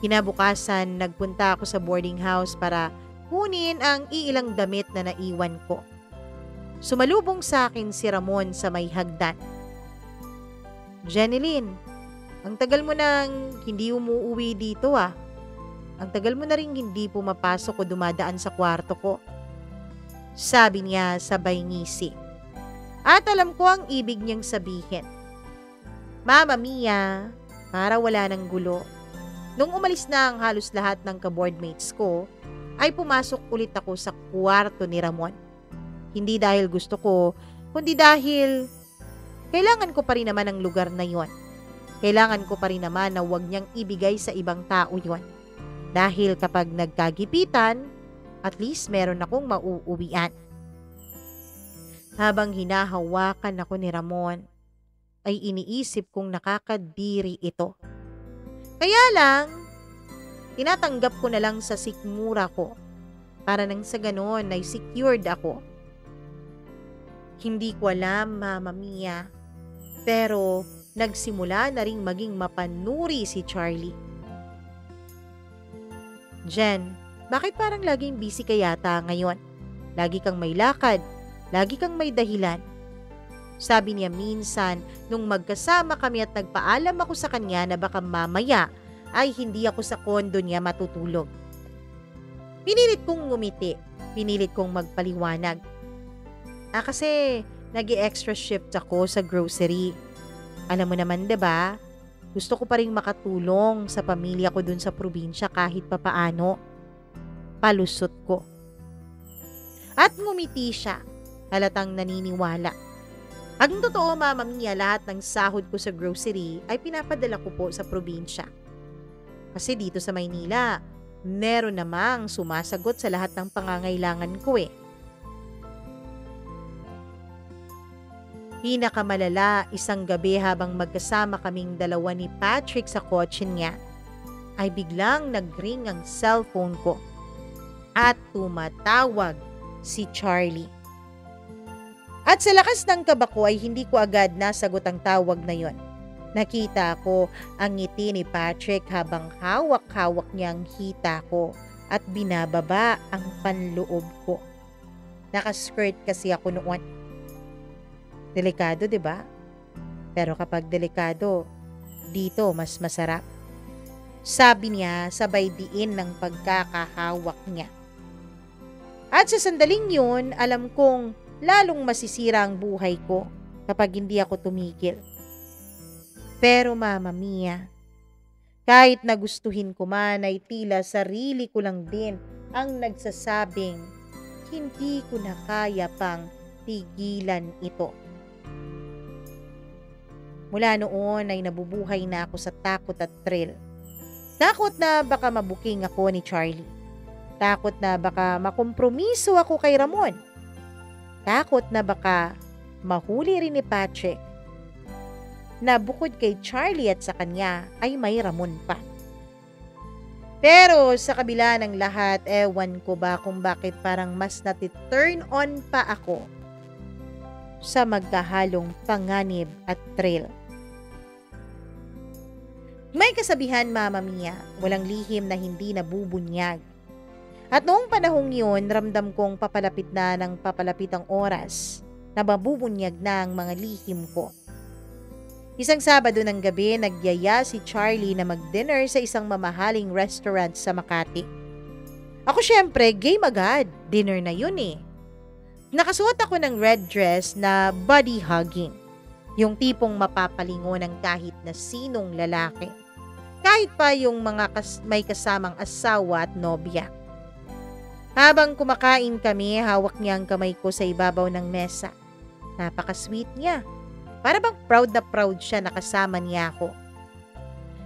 Kinabukasan, nagpunta ako sa boarding house para kunin ang iilang damit na naiwan ko. Sumalubong sa akin si Ramon sa may hagdan. Jeneline, ang tagal mo nang hindi umuuwi dito ah. Ang tagal mo na rin hindi pumapasok o dumadaan sa kwarto ko. Sabi niya sabay ngisi. At alam ko ang ibig niyang sabihin. Mama Mia, para wala ng gulo. Nung umalis na ang halos lahat ng ka-boardmates ko, ay pumasok ulit ako sa kwarto ni Ramon. Hindi dahil gusto ko, kundi dahil kailangan ko pa rin naman ang lugar na yon. Kailangan ko pa rin naman na huwag niyang ibigay sa ibang tao yon. Dahil kapag nagkagipitan, at least meron akong mauuwian. Habang hinahawakan ako ni Ramon, ay iniisip kong nakakadiri ito. Kaya lang, tinatanggap ko na lang sa sikmura ko para nang sa ganon ay secured ako. Hindi ko alam, Mama Mia, pero nagsimula na ring maging mapanuri si Charlie. Jen, bakit parang laging busy ka yata ngayon? Lagi kang may lakad, lagi kang may dahilan. Sabi niya minsan nung magkasama kami at nagpaalam ako sa kanya na baka mamaya ay hindi ako sa kondo niya matutulog. Pinilit kong ngumiti, pinilit kong magpaliwanag. Kasi nag-extra shift ako sa grocery. Alam mo naman 'di ba? Gusto ko pa ring makatulong sa pamilya ko dun sa probinsya kahit papaano. Palusot ko. At ngumiti siya, halatang naniniwala. Ang totoo, Mama Mia, lahat ng sahod ko sa grocery ay pinapadala ko po sa probinsya. Kasi dito sa Maynila, meron namang sumasagot sa lahat ng pangangailangan ko eh. Pinakamalala, isang gabi habang magkasama kaming dalawa ni Patrick sa kotse niya, ay biglang nag-ring ang cellphone ko at tumatawag si Charlie. At sa lakas ng kaba ko ay hindi ko agad nasagot ang tawag na yon. Nakita ko ang ngiti ni Patrick habang hawak-hawak niya ang hita ko at binababa ang panloob ko. Nakaskirt kasi ako noon. Delikado, 'di ba? Pero kapag delikado, dito mas masarap. Sabi niya sabay diin ng pagkakahawak niya. At sa sandaling yun, alam kong lalong masisira ang buhay ko kapag hindi ako tumigil. Pero Mama Mia, kahit nagustuhin ko man ay tila sarili ko lang din ang nagsasabing hindi ko na kaya pang tigilan ito. Mula noon ay nabubuhay na ako sa takot at thrill. Takot na baka mabuking ako ni Charlie. Takot na baka makompromiso ako kay Ramon. Takot na baka mahuli rin ni Patrick na bukod kay Charlie at sa kanya ay may Ramon pa. Pero sa kabila ng lahat, ewan ko ba kung bakit parang mas nati-turn on pa ako sa magkahalong panganib at thrill. May kasabihan, Mama Mia, walang lihim na hindi nabubunyag. At noong panahong yun, ramdam kong papalapit na ng papalapit ang oras na mabubunyag na ang mga lihim ko. Isang Sabado ng gabi, nagyaya si Charlie na mag-dinner sa isang mamahaling restaurant sa Makati. Ako syempre, game agad. Dinner na yun eh. Nakasuot ako ng red dress na body hugging. Yung tipong mapapalingon ng kahit na sinong lalaki. Kahit pa yung mga may kasamang asawa at nobya. Habang kumakain kami, hawak niya ang kamay ko sa ibabaw ng mesa. Napaka-sweet niya. Para bang proud na proud siya na kasama niya ako.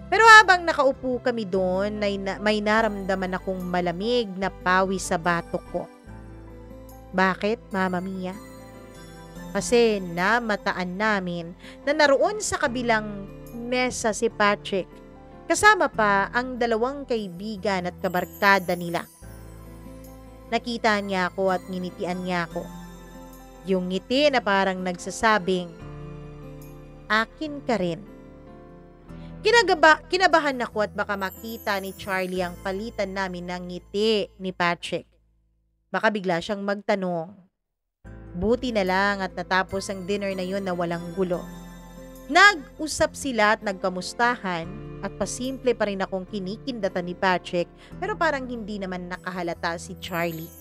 Pero habang nakaupo kami doon, may naramdaman akong malamig na pawis sa batok ko. Bakit, Mama Mia? Kasi namataan namin na naroon sa kabilang mesa si Patrick. Kasama pa ang dalawang kaibigan at kabarkada nila. Nakita niya ako at nginitian niya ako. Yung ngiti na parang nagsasabing, akin ka rin. Kinabahan ako at baka makita ni Charlie ang palitan namin ng ngiti ni Patrick. Baka bigla siyang magtanong. Buti na lang at natapos ang dinner na yun na walang gulo. Nag-usap sila at nagkamustahan at pasimple pa rin akong kinikindatan ni Patrick pero parang hindi naman nakahalata si Charlie.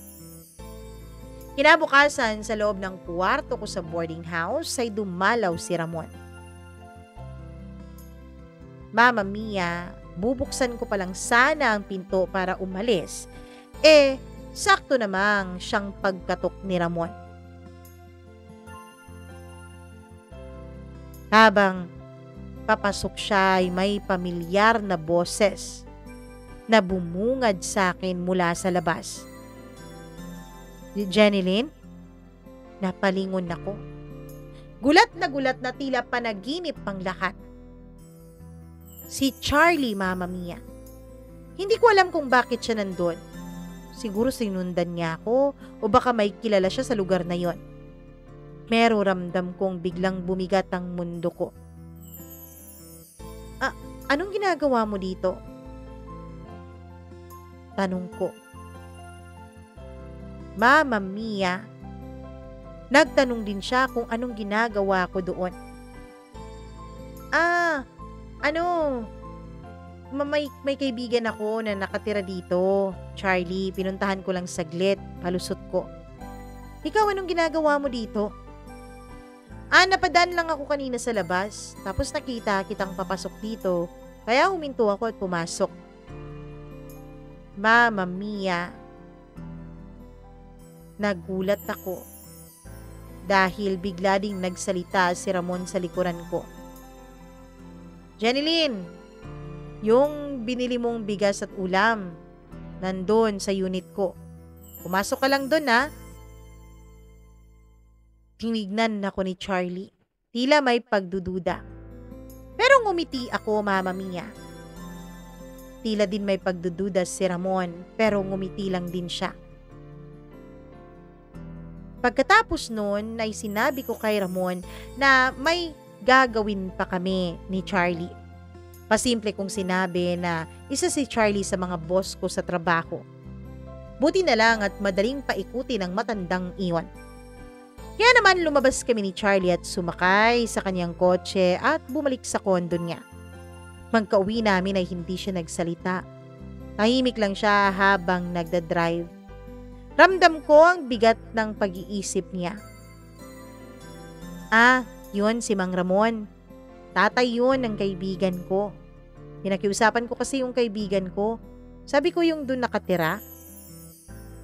Kinabukasan sa loob ng kwarto ko sa boarding house ay dumalaw si Ramon. Mama Mia, bubuksan ko palang sana ang pinto para umalis. Sakto namang siyang pagkatok ni Ramon. Habang papasok siya ay may pamilyar na boses na bumungad sa akin mula sa labas. Jenilyn, napalingon ako. Gulat na tila panaginip ang lahat. Si Charlie, Mama Mia. Hindi ko alam kung bakit siya nandun. Siguro sinundan niya ako o baka may kilala siya sa lugar na yon. Pero ramdam kong biglang bumigat ang mundo ko. Anong ginagawa mo dito? Tanong ko. Mama Mia. Nagtanong din siya kung anong ginagawa ko doon. May kaibigan ako na nakatira dito. Charlie, pinuntahan ko lang saglit. Palusot ko. Ikaw, anong ginagawa mo dito? Napadaan lang ako kanina sa labas. Tapos nakita kitang papasok dito. Kaya huminto ako at pumasok. Mama Mia. Nagulat ako. Dahil bigla ding nagsalita si Ramon sa likuran ko. Jenilyn, yung binili mong bigas at ulam, nandun sa unit ko. Pumasok ka lang dun, ha? Tinignan ako ni Charlie. Tila may pagdududa. Pero ngumiti ako, Mama Mia. Tila din may pagdududa si Ramon, pero ngumiti lang din siya. Pagkatapos nun ay sinabi ko kay Ramon na may gagawin pa kami ni Charlie. Pasimple kong sinabi na isa si Charlie sa mga boss ko sa trabaho. Buti na lang at madaling paikuti ng matandang iwan. Kaya naman lumabas kami ni Charlie at sumakay sa kanyang kotse at bumalik sa kondo niya. Pagka-uwi namin ay hindi siya nagsalita. Tahimik lang siya habang nagdadrive. Ramdam ko ang bigat ng pag-iisip niya. Yun si Mang Ramon. Tatay yun ng kaibigan ko. Pinakiusapan ko kasi yung kaibigan ko. Sabi ko yung dun nakatira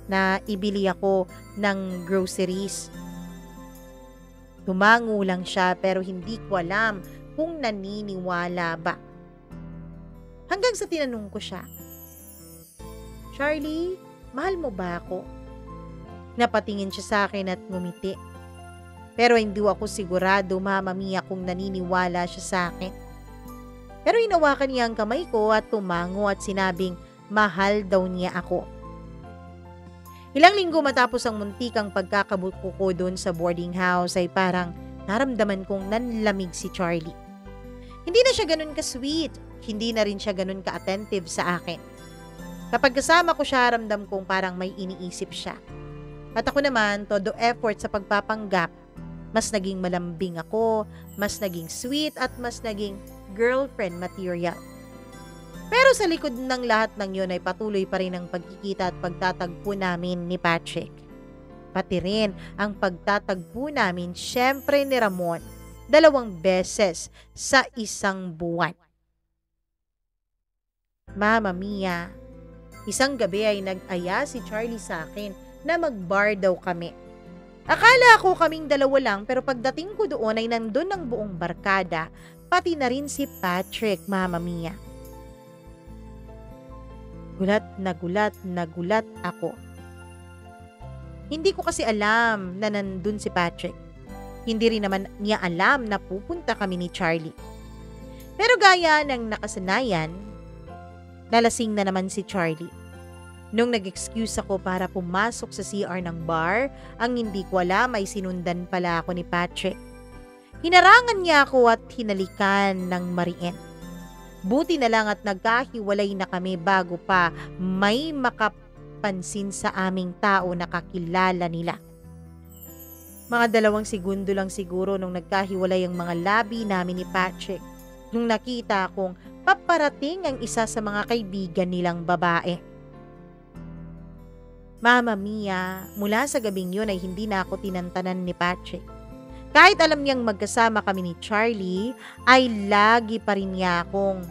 na ibili ako ng groceries. Tumango lang siya pero hindi ko alam kung naniniwala ba. Hanggang sa tinanong ko siya, Charlie, mahal mo ba ako? Napatingin siya sa akin at ngumiti. Pero hindi ako sigurado, Mama Mia, kung naniniwala siya sa akin. Pero hinawakan niya ang kamay ko at tumango at sinabing mahal daw niya ako. Ilang linggo matapos ang muntikang pagkakabuko ko doon sa boarding house ay parang naramdaman kong nanlamig si Charlie. Hindi na siya ganun ka-sweet, hindi na rin siya ganun ka-attentive sa akin. Kapag kasama ko siya, ramdam kong parang may iniisip siya. At ako naman, todo effort sa pagpapanggap, mas naging malambing ako, mas naging sweet at mas naging girlfriend material. Pero sa likod ng lahat ng yun ay patuloy pa rin ang pagkikita at pagtatagpo namin ni Patrick. Pati rin ang pagtatagpo namin syempre ni Ramon 2 beses sa isang buwan. Mama Mia, isang gabi ay nag-aya si Charlie sa akin na mag-bar daw kami. Akala ko kaming 2 lang pero pagdating ko doon ay nandun ang buong barkada, pati na rin si Patrick, Mama Mia. Gulat na gulat ako. Hindi ko kasi alam na nandun si Patrick. Hindi rin naman niya alam na pupunta kami ni Charlie. Pero gaya ng nakasanayan, nalasing na naman si Charlie. Nung nag-excuse ako para pumasok sa CR ng bar, ang hindi ko alam ay sinundan pala ako ni Patrick. Hinarangan niya ako at hinalikan ng mariin. Buti na lang at nagkahiwalay na kami bago pa may makapansin sa aming tao na kakilala nila. Mga 2 segundo lang siguro nung nagkahiwalay ang mga labi namin ni Patrick nung nakita kong paparating ang isa sa mga kaibigan nilang babae. Mama Mia, mula sa gabing yun ay hindi na ako tinantanan ni Patrick. Kahit alam niyang magkasama kami ni Charlie, ay lagi pa rin niya akong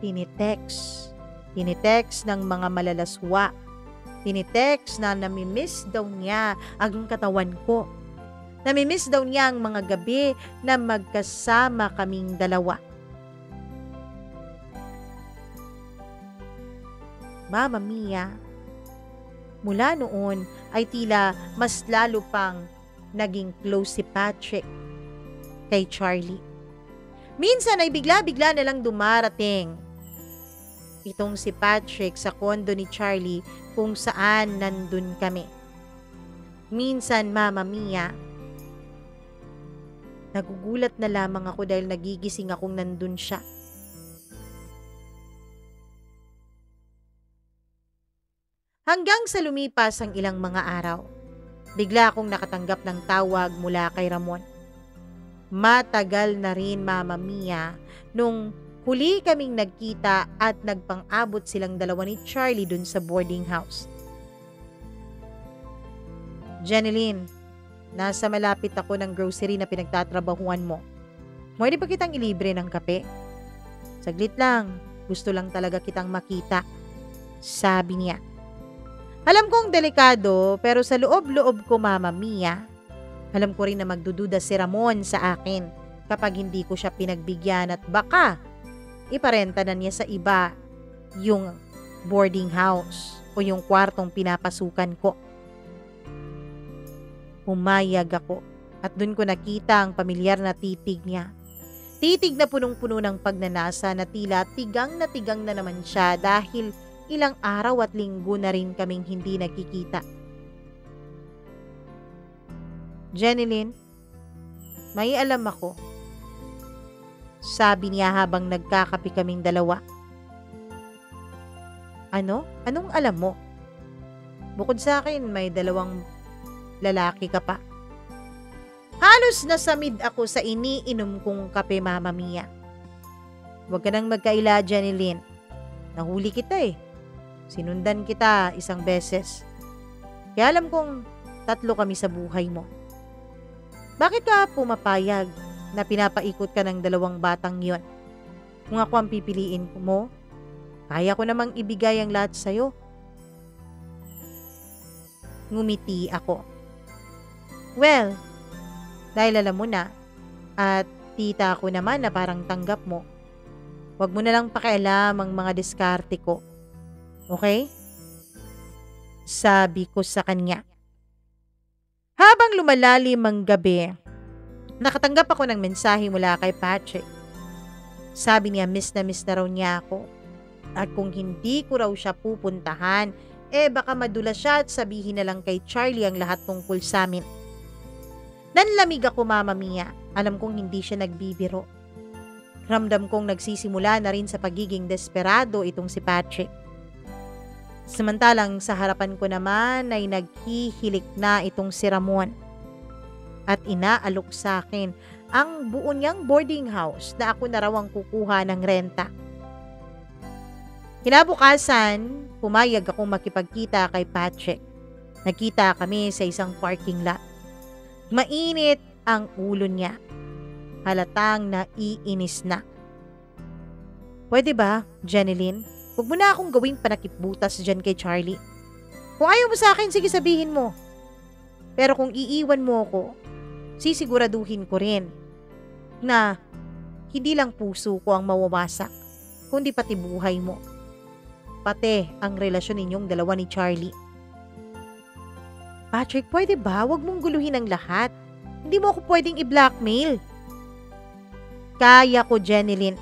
tinitext. Tinitext ng mga malalaswa. Tinitext na namimiss daw niya ang katawan ko. Namimiss daw niya ang mga gabi na magkasama kaming dalawa. Mama Mia, mula noon ay tila mas lalo pang naging close si Patrick kay Charlie. Minsan ay bigla-bigla na lang dumarating itong si Patrick sa kondo ni Charlie kung saan nandun kami. Minsan, Mama Mia, nagugulat na lamang ako dahil nagigising akong nandun siya. Hanggang sa lumipas ang ilang mga araw, bigla akong nakatanggap ng tawag mula kay Ramon. Matagal na rin, Mama Mia, nung huli kaming nagkita at nagpang-abot silang dalawa ni Charlie dun sa boarding house. Jeneline, nasa malapit ako ng grocery na pinagtatrabahuan mo. Pwede ba kitang ilibre ng kape? Saglit lang, gusto lang talaga kitang makita, sabi niya. Alam kong delikado pero sa loob-loob ko, Mama Mia, alam ko rin na magdududa si Ramon sa akin kapag hindi ko siya pinagbigyan at baka iparenta na niya sa iba yung boarding house o yung kwartong pinapasukan ko. Pumayag ako at dun ko nakita ang pamilyar na titig niya. Titig na punong-puno ng pagnanasa na tila tigang na naman siya dahil ilang araw at linggo na rin kaming hindi nagkikita. Jeneline, may alam ako, sabi niya habang nagkakape kaming dalawa. Ano? Anong alam mo? Bukod sa akin, may 2 lalaki ka pa. Halos nasamid ako sa iniinom kong kape, Mama Mia. Huwag ka nang magkaila, Jeneline. Nahuli kita eh. Sinundan kita 1 beses. Kaya alam kong 3 kami sa buhay mo. Bakit ka pumapayag na pinapaikot ka ng 2 batang yon? Kung ako ang pipiliin mo, kaya ko namang ibigay ang lahat sa'yo. Ngumiti ako. Well, dahil alam mo na, at tita ko naman na parang tanggap mo, huwag mo na lang pakialam ang mga diskarte ko. Okay? Sabi ko sa kanya. Habang lumalalim ang gabi, nakatanggap ako ng mensahe mula kay Patrick. Sabi niya miss na raw niya ako. At kung hindi ko raw siya pupuntahan, baka madulas siya at sabihin na lang kay Charlie ang lahat tungkol sa amin. Nanlamig ako, Mama Mia. Alam kong hindi siya nagbibiro. Ramdam kong nagsisimula na rin sa pagiging desperado itong si Patrick. Samantalang sa harapan ko naman ay naghihilik na itong si Ramon. At inaalok sa akin ang buo niyang boarding house na ako na raw ang kukuha ng renta. Kinabukasan, pumayag akong makipagkita kay Patrick. Nagkita kami sa isang parking lot. Mainit ang ulo niya. Halatang naiinis na. Pwede ba, Jeneline? Huwag mo na akong gawing panakipbutas dyan kay Charlie. Kung ayaw mo sa akin, sige sabihin mo. Pero kung iiwan mo ako, sisiguraduhin ko rin na hindi lang puso ko ang mawawasak, kundi pati buhay mo. Pati ang relasyon ninyong dalawa ni Charlie. Patrick, pwede ba? Huwag mong guluhin ang lahat. Hindi mo ako pwedeng i-blackmail. Kaya ko, Jenilyn.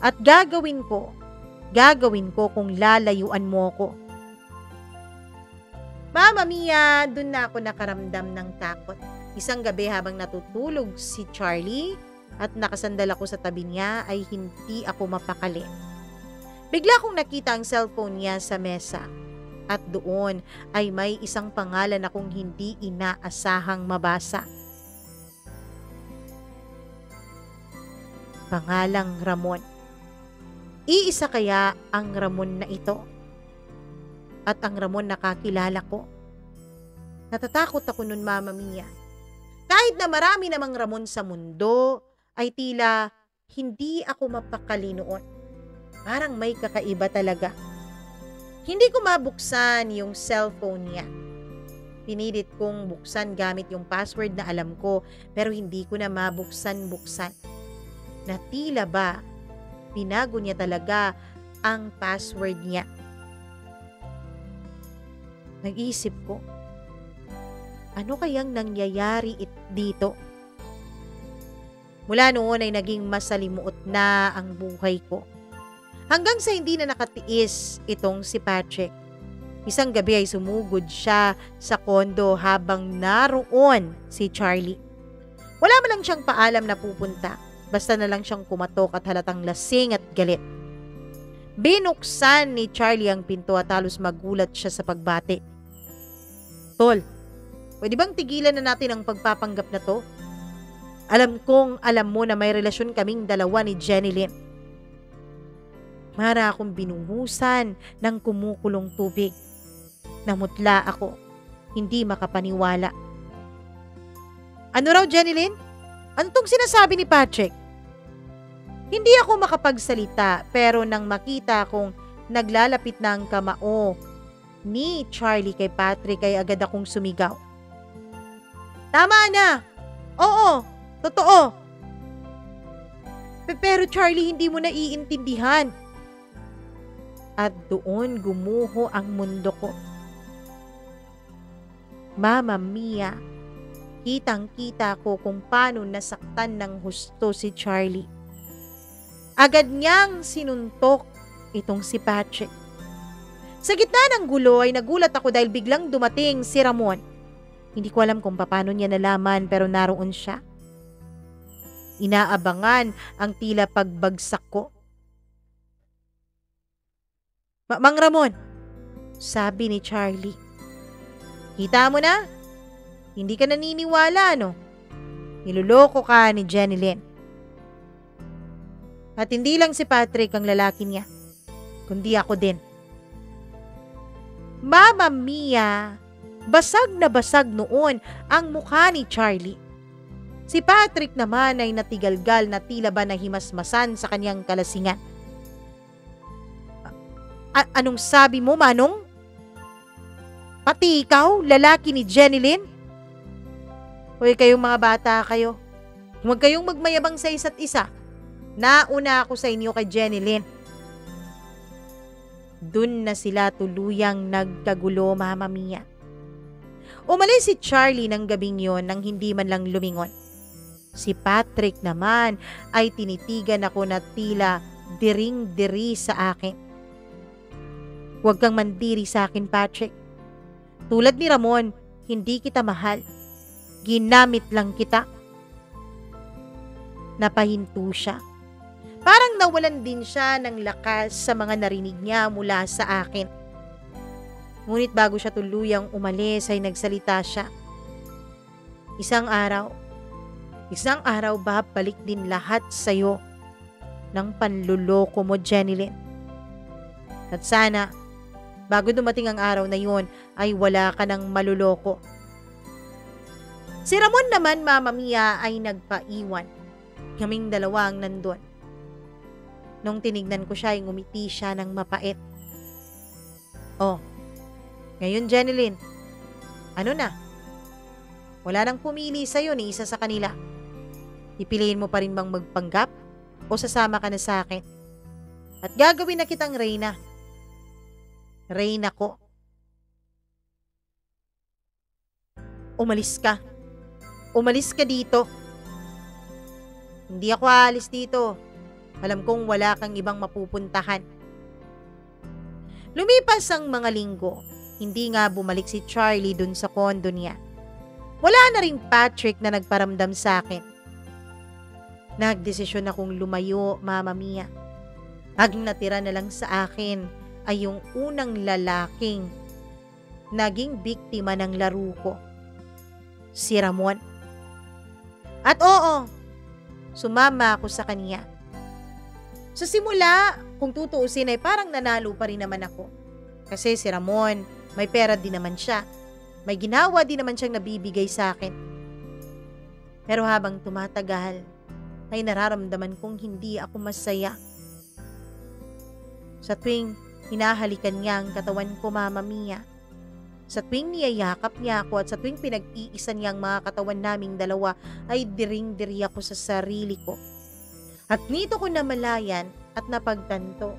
At gagawin ko kung lalayuan mo ko. Mama Mia, dun na ako nakaramdam ng takot. Isang gabi habang natutulog si Charlie at nakasandal ako sa tabi niya ay hindi ako mapakali. Bigla kong nakita ang cellphone niya sa mesa at doon ay may isang pangalan akong hindi inaasahang mabasa. Pangalang Ramon. Iisa kaya ang Ramon na ito? At ang Ramon na kakilala ko? Natatakot ako nun, Mama Mia. Kahit na marami namang Ramon sa mundo, ay tila hindi ako mapakali noon. Parang may kakaiba talaga. Hindi ko mabuksan yung cellphone niya. Pinilit kong buksan gamit yung password na alam ko, pero hindi ko na mabuksan-buksan. Na tila ba, binago niya talaga ang password niya. Nag-iisip ko, ano kayang nangyayari dito? Mula noon ay naging masalimuot na ang buhay ko. Hanggang sa hindi na nakatiis itong si Patrick. Isang gabi ay sumugod siya sa kondo habang naroon si Charlie. Wala man lang siyang paalam na pupunta. Basta na lang siyang kumatok at halatang lasing at galit. Binuksan ni Charlie ang pinto at halos magulat siya sa pagbati. Tol, pwede bang tigilan na natin ang pagpapanggap na to? Alam kong alam mo na may relasyon kaming dalawa ni Jenilyn. Mara akong binuhusan ng kumukulong tubig. Namutla ako, hindi makapaniwala. Ano raw, Jenilyn? Ano tong sinasabi ni Patrick? Hindi ako makapagsalita pero nang makita kong naglalapit na ang kamao ni Charlie kay Patrick ay agad akong sumigaw. Tama na! Oo, totoo. Pero Charlie, hindi mo naiintindihan. At doon gumuho ang mundo ko. Mama Mia, kitang-kita ko kung paano nasaktan ng husto si Charlie. Agad niyang sinuntok itong si Patrick. Sa gitna ng gulo ay nagulat ako dahil biglang dumating si Ramon. Hindi ko alam kung paano niya nalaman pero naroon siya. Inaabangan ang tila pagbagsak ko. Mang Ramon, sabi ni Charlie. Kita mo na? Hindi ka naniniwala, no? Niloloko ka ni Jenilyn. At hindi lang si Patrick ang lalaki niya, kundi ako din. Mama Mia, basag na basag noon ang mukha ni Charlie. Si Patrick naman ay natigalgal na tila ba nahimasmasan sa kanyang kalasingan. Anong sabi mo, Manong? Pati ikaw, lalaki ni Jenilyn? Hoy, kayong mga bata kayo. Huwag kayong magmayabang sa isa't isa. Nauna ako sa inyo kay Jenilyn. Dun na sila tuluyang nagkagulo, Mama Mia. Umalis si Charlie ng gabing yon nang hindi man lang lumingon. Si Patrick naman ay tinitigan ako na tila diring-diri sa akin. Huwag kang mandiri sa akin, Patrick. Tulad ni Ramon, hindi kita mahal. Ginamit lang kita. Napahinto siya. Parang nawalan din siya ng lakas sa mga narinig niya mula sa akin. Ngunit bago siya tuluyang umalis ay nagsalita siya. Isang araw babalik din lahat sa'yo ng panluloko mo, Jenilyn. At sana, bago dumating ang araw na yun, ay wala ka ng maluloko. Si Ramon naman, Mama Mia, ay nagpaiwan. Kaming dalawa ang nandun. Nung tinignan ko siya, ay ngumiti siya ng mapait. Oh, ngayon Jenilyn, ano na? Wala nang pumili sa'yo ni isa sa kanila. Pipiliin mo pa rin bang magpanggap o sasama ka na sa akin? At gagawin na kitang reyna. Reyna ko. Umalis ka. Umalis ka dito. Hindi ako aalis dito. Alam kong wala kang ibang mapupuntahan. Lumipas ang mga linggo. Hindi nga bumalik si Charlie dun sa kondo niya. Wala na rin Patrick na nagparamdam sa akin. Nagdesisyon akong lumayo, Mama Mia. Ang natira na lang sa akin ay yung unang lalaking naging biktima ng laro ko. Si Ramon. At oo, sumama ako sa kanya. Sa simula, kung tutuusin ay parang nanalo pa rin naman ako. Kasi si Ramon, may pera din naman siya. May ginawa din naman siyang nabibigay sa akin. Pero habang tumatagal, ay nararamdaman kong hindi ako masaya. Sa tuwing hinahalikan niya ang katawan ko, Mama Mia, sa tuwing niyayakap niya ako at sa tuwing pinag-iisa niya ang mga katawan naming dalawa, ay diring-diri ako sa sarili ko. At nito ko namalayan at napagtanto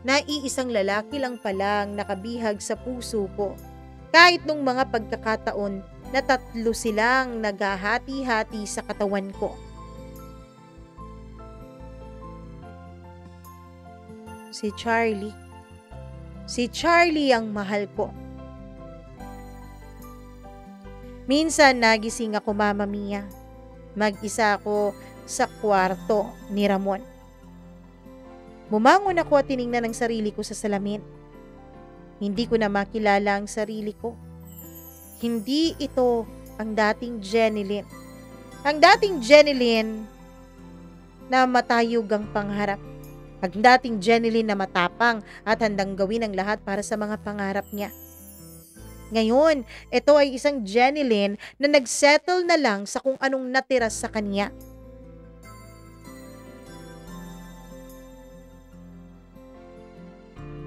na iisang lalaki lang palang nakabihag sa puso ko. Kahit nung mga pagkakataon na 3 silang naghahati-hati sa katawan ko. Si Charlie. Si Charlie ang mahal ko. Minsan nagising ako, Mama Mia. Mag-isa ako sa kwarto ni Ramon. Bumangon ako at tiningnan ang sarili ko sa salamin. Hindi ko na makilala ang sarili ko. Hindi ito ang dating Jenilyn. Ang dating Jenilyn na matayog ang pangarap. Ang dating Jenilyn na matapang at handang gawin ang lahat para sa mga pangarap niya. Ngayon, ito ay isang Jenilyn na nagsettle na lang sa kung anong natira sa kanya.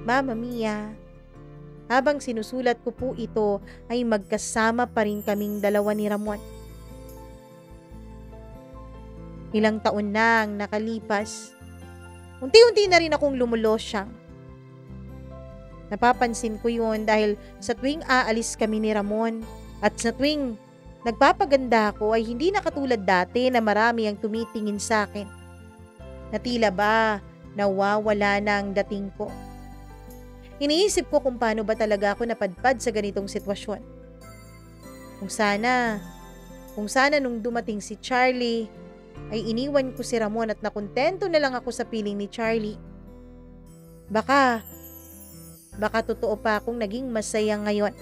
Mama Mia, habang sinusulat ko po ito ay magkasama pa rin kaming dalawa ni Ramon. Ilang taon na ang nakalipas. Unti-unti na rin akong lumulosyang. Napapansin ko yun dahil sa tuwing aalis kami ni Ramon at sa tuwing nagpapaganda ako ay hindi na katulad dati na marami ang tumitingin sa akin. Na tila ba nawawala na ang dating ko. Iniisip ko kung paano ba talaga ako napadpad sa ganitong sitwasyon. Kung sana nung dumating si Charlie, ay iniwan ko si Ramon at nakontento na lang ako sa piling ni Charlie. Baka totoo pa akong naging masaya ngayon.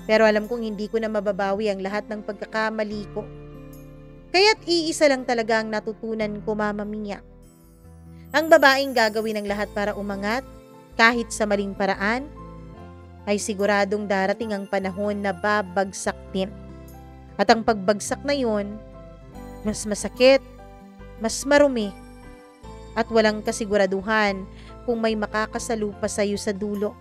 Pero alam kong hindi ko na mababawi ang lahat ng pagkakamali ko. Kaya't iisa lang talaga ang natutunan ko, Mama Mia. Ang babaeng gagawin ang lahat para umangat, kahit sa maling paraan, ay siguradong darating ang panahon na babagsak din. At ang pagbagsak na yon, mas masakit, mas marumi, at walang kasiguraduhan kung may makakasalupa sa iyo sa dulo.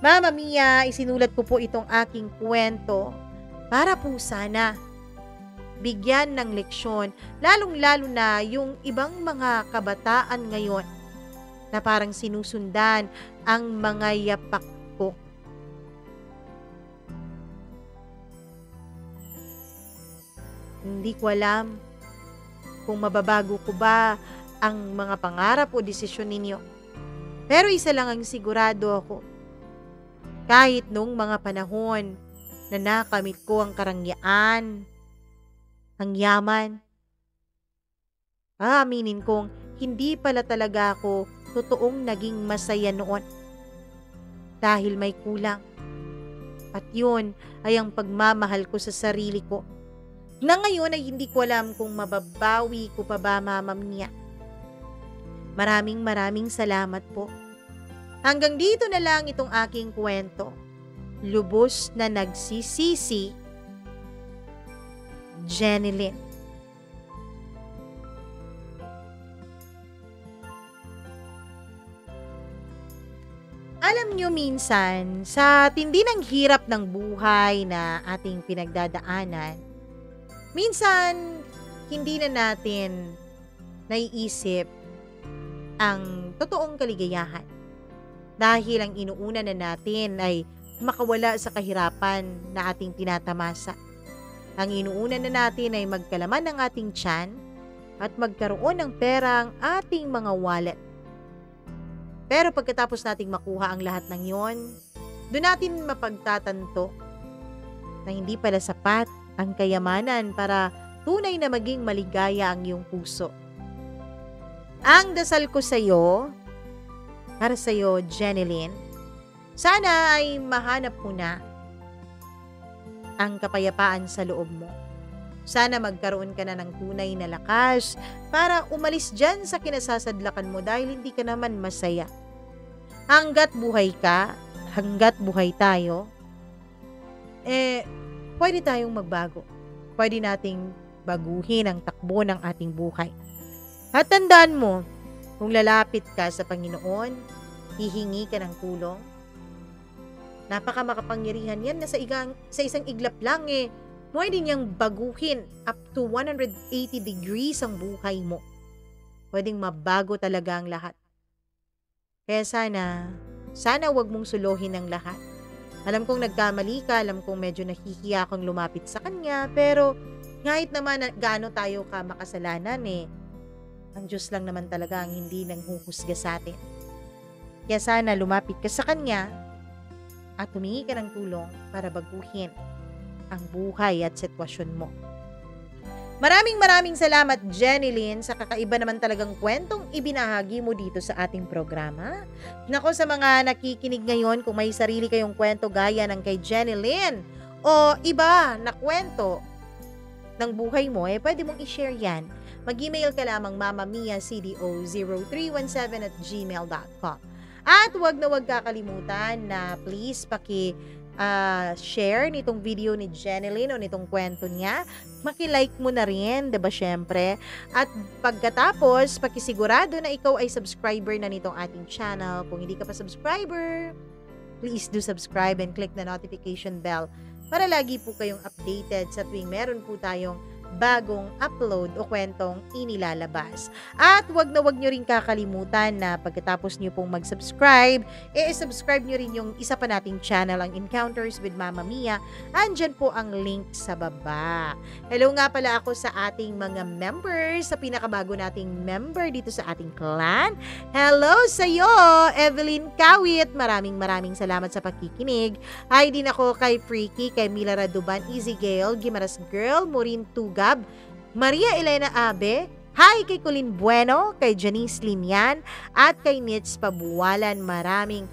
Mama Mia, isinulat ko po itong aking kwento para po sana bigyan ng leksyon, lalong-lalo na yung ibang mga kabataan ngayon na parang sinusundan ang mga yapak ko. Hindi ko alam kung mababago ko ba ang mga pangarap o desisyon ninyo. Pero isa lang ang sigurado ako. Kahit nung mga panahon na nakamit ko ang karangyaan, ang yaman, aaminin kong hindi pala talaga ako totoong naging masaya noon. Dahil may kulang. At yun ay ang pagmamahal ko sa sarili ko. Na ngayon ay hindi ko alam kung mababawi ko pa ba, Mama Mia. Maraming salamat po. Hanggang dito na lang itong aking kwento. Lubos na nagsisisi, Jenilyn. Alam nyo minsan, sa tindi ng hirap ng buhay na ating pinagdadaanan, minsan hindi na natin naiisip ang totoong kaligayahan. Dahil ang inuuna na natin ay makawala sa kahirapan na ating tinatamasa. Ang inuuna na natin ay magkalaman ng ating tiyan at magkaroon ng pera ang ating mga wallet. Pero pagkatapos nating makuha ang lahat ng yon, doon natin mapagtatanto na hindi pala sapat ang kayamanan para tunay na maging maligaya ang iyong puso. Ang dasal ko sa iyo, para sa iyo, Jeneline, sana ay mahanap mo na ang kapayapaan sa loob mo. Sana magkaroon ka na ng tunay na lakas para umalis dyan sa kinasasadlakan mo dahil hindi ka naman masaya. Hanggat buhay ka, hanggat buhay tayo, pwede tayong magbago. Pwede nating baguhin ang takbo ng ating buhay. At tandaan mo, kung lalapit ka sa Panginoon, hihingi ka ng tulong, napaka makapangyarihan yan na sa isang iglap lang pwede niyang baguhin up to 180 degrees ang buhay mo. Pwedeng mabago talaga ang lahat. Kaya sana wag mong suluhin ang lahat. Alam kong nagkamali ka, alam kong medyo nahihiya kang lumapit sa Kanya, pero kahit naman gaano tayo ka makasalanan ang Diyos lang naman talaga ang hindi nanghuhusga sa atin. Kaya sana lumapit ka sa Kanya at humingi ka ng tulong para baguhin ang buhay at sitwasyon mo. Maraming salamat, Jeneline, sa kakaiba naman talagang kwentong ibinahagi mo dito sa ating programa. Nako, sa mga nakikinig ngayon, kung may sarili kayong kwento gaya ng kay Jeneline o iba na kwento ng buhay mo, pwede mong i-share yan. Mag-email ka lamang mamamia.cdo0317@gmail.com. At wag kakalimutan na please share nitong video ni Jeneline o nitong kwento niya. Maki-like mo na rin, 'di ba, syempre? At pagkatapos, pakisigurado na ikaw ay subscriber na nitong ating channel. Kung hindi ka pa subscriber, please do subscribe and click the notification bell para lagi po kayong updated sa tuwing meron po tayong bagong upload o kwentong inilalabas. At wag nyo rin kakalimutan na pagkatapos nyo pong mag-subscribe, subscribe nyo rin yung isa pa nating channel, ang Encounters with Mama Mia. Andyan po ang link sa baba. Hello nga pala ako sa ating mga members, sa pinakabago nating member dito sa ating clan. Hello sa'yo, Evelyn Kawit. Maraming salamat sa pakikinig. Hi din ako kay Freaky, kay Mila Raduban, Easy Gale, Gimaras Girl, Maureen Tuga, Maria Elena Abe, hi kay Colin Bueno, kay Janice Linian, at kay Nits Pabuwalan. Maraming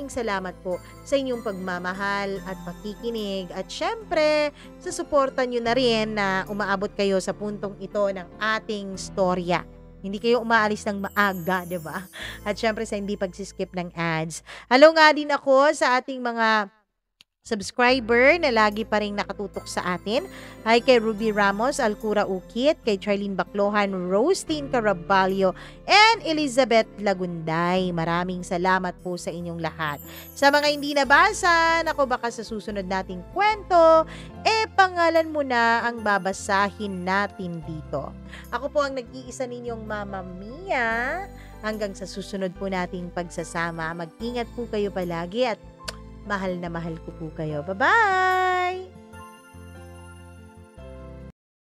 salamat po sa inyong pagmamahal at pakikinig. At syempre, sa suporta nyo na rin na umaabot kayo sa puntong ito ng ating storya. Hindi kayo umaalis ng maaga, diba? At syempre sa hindi pagsiskip ng ads. Hello nga din ako sa ating mga subscriber na lagi pa rin nakatutok sa atin. Hi kay Ruby Ramos, Alcura Ukit, kay Charlene Baclohan, Rostin Caraballo, and Elizabeth Lagunday. Maraming salamat po sa inyong lahat. Sa mga hindi nabasa, nako baka sa susunod nating kwento, pangalan mo na ang babasahin natin dito. Ako po ang nag-iisa ninyong Mama Mia. Hanggang sa susunod po nating pagsasama. Mag-ingat po kayo palagi at mahal na mahal ko po kayo. Bye-bye!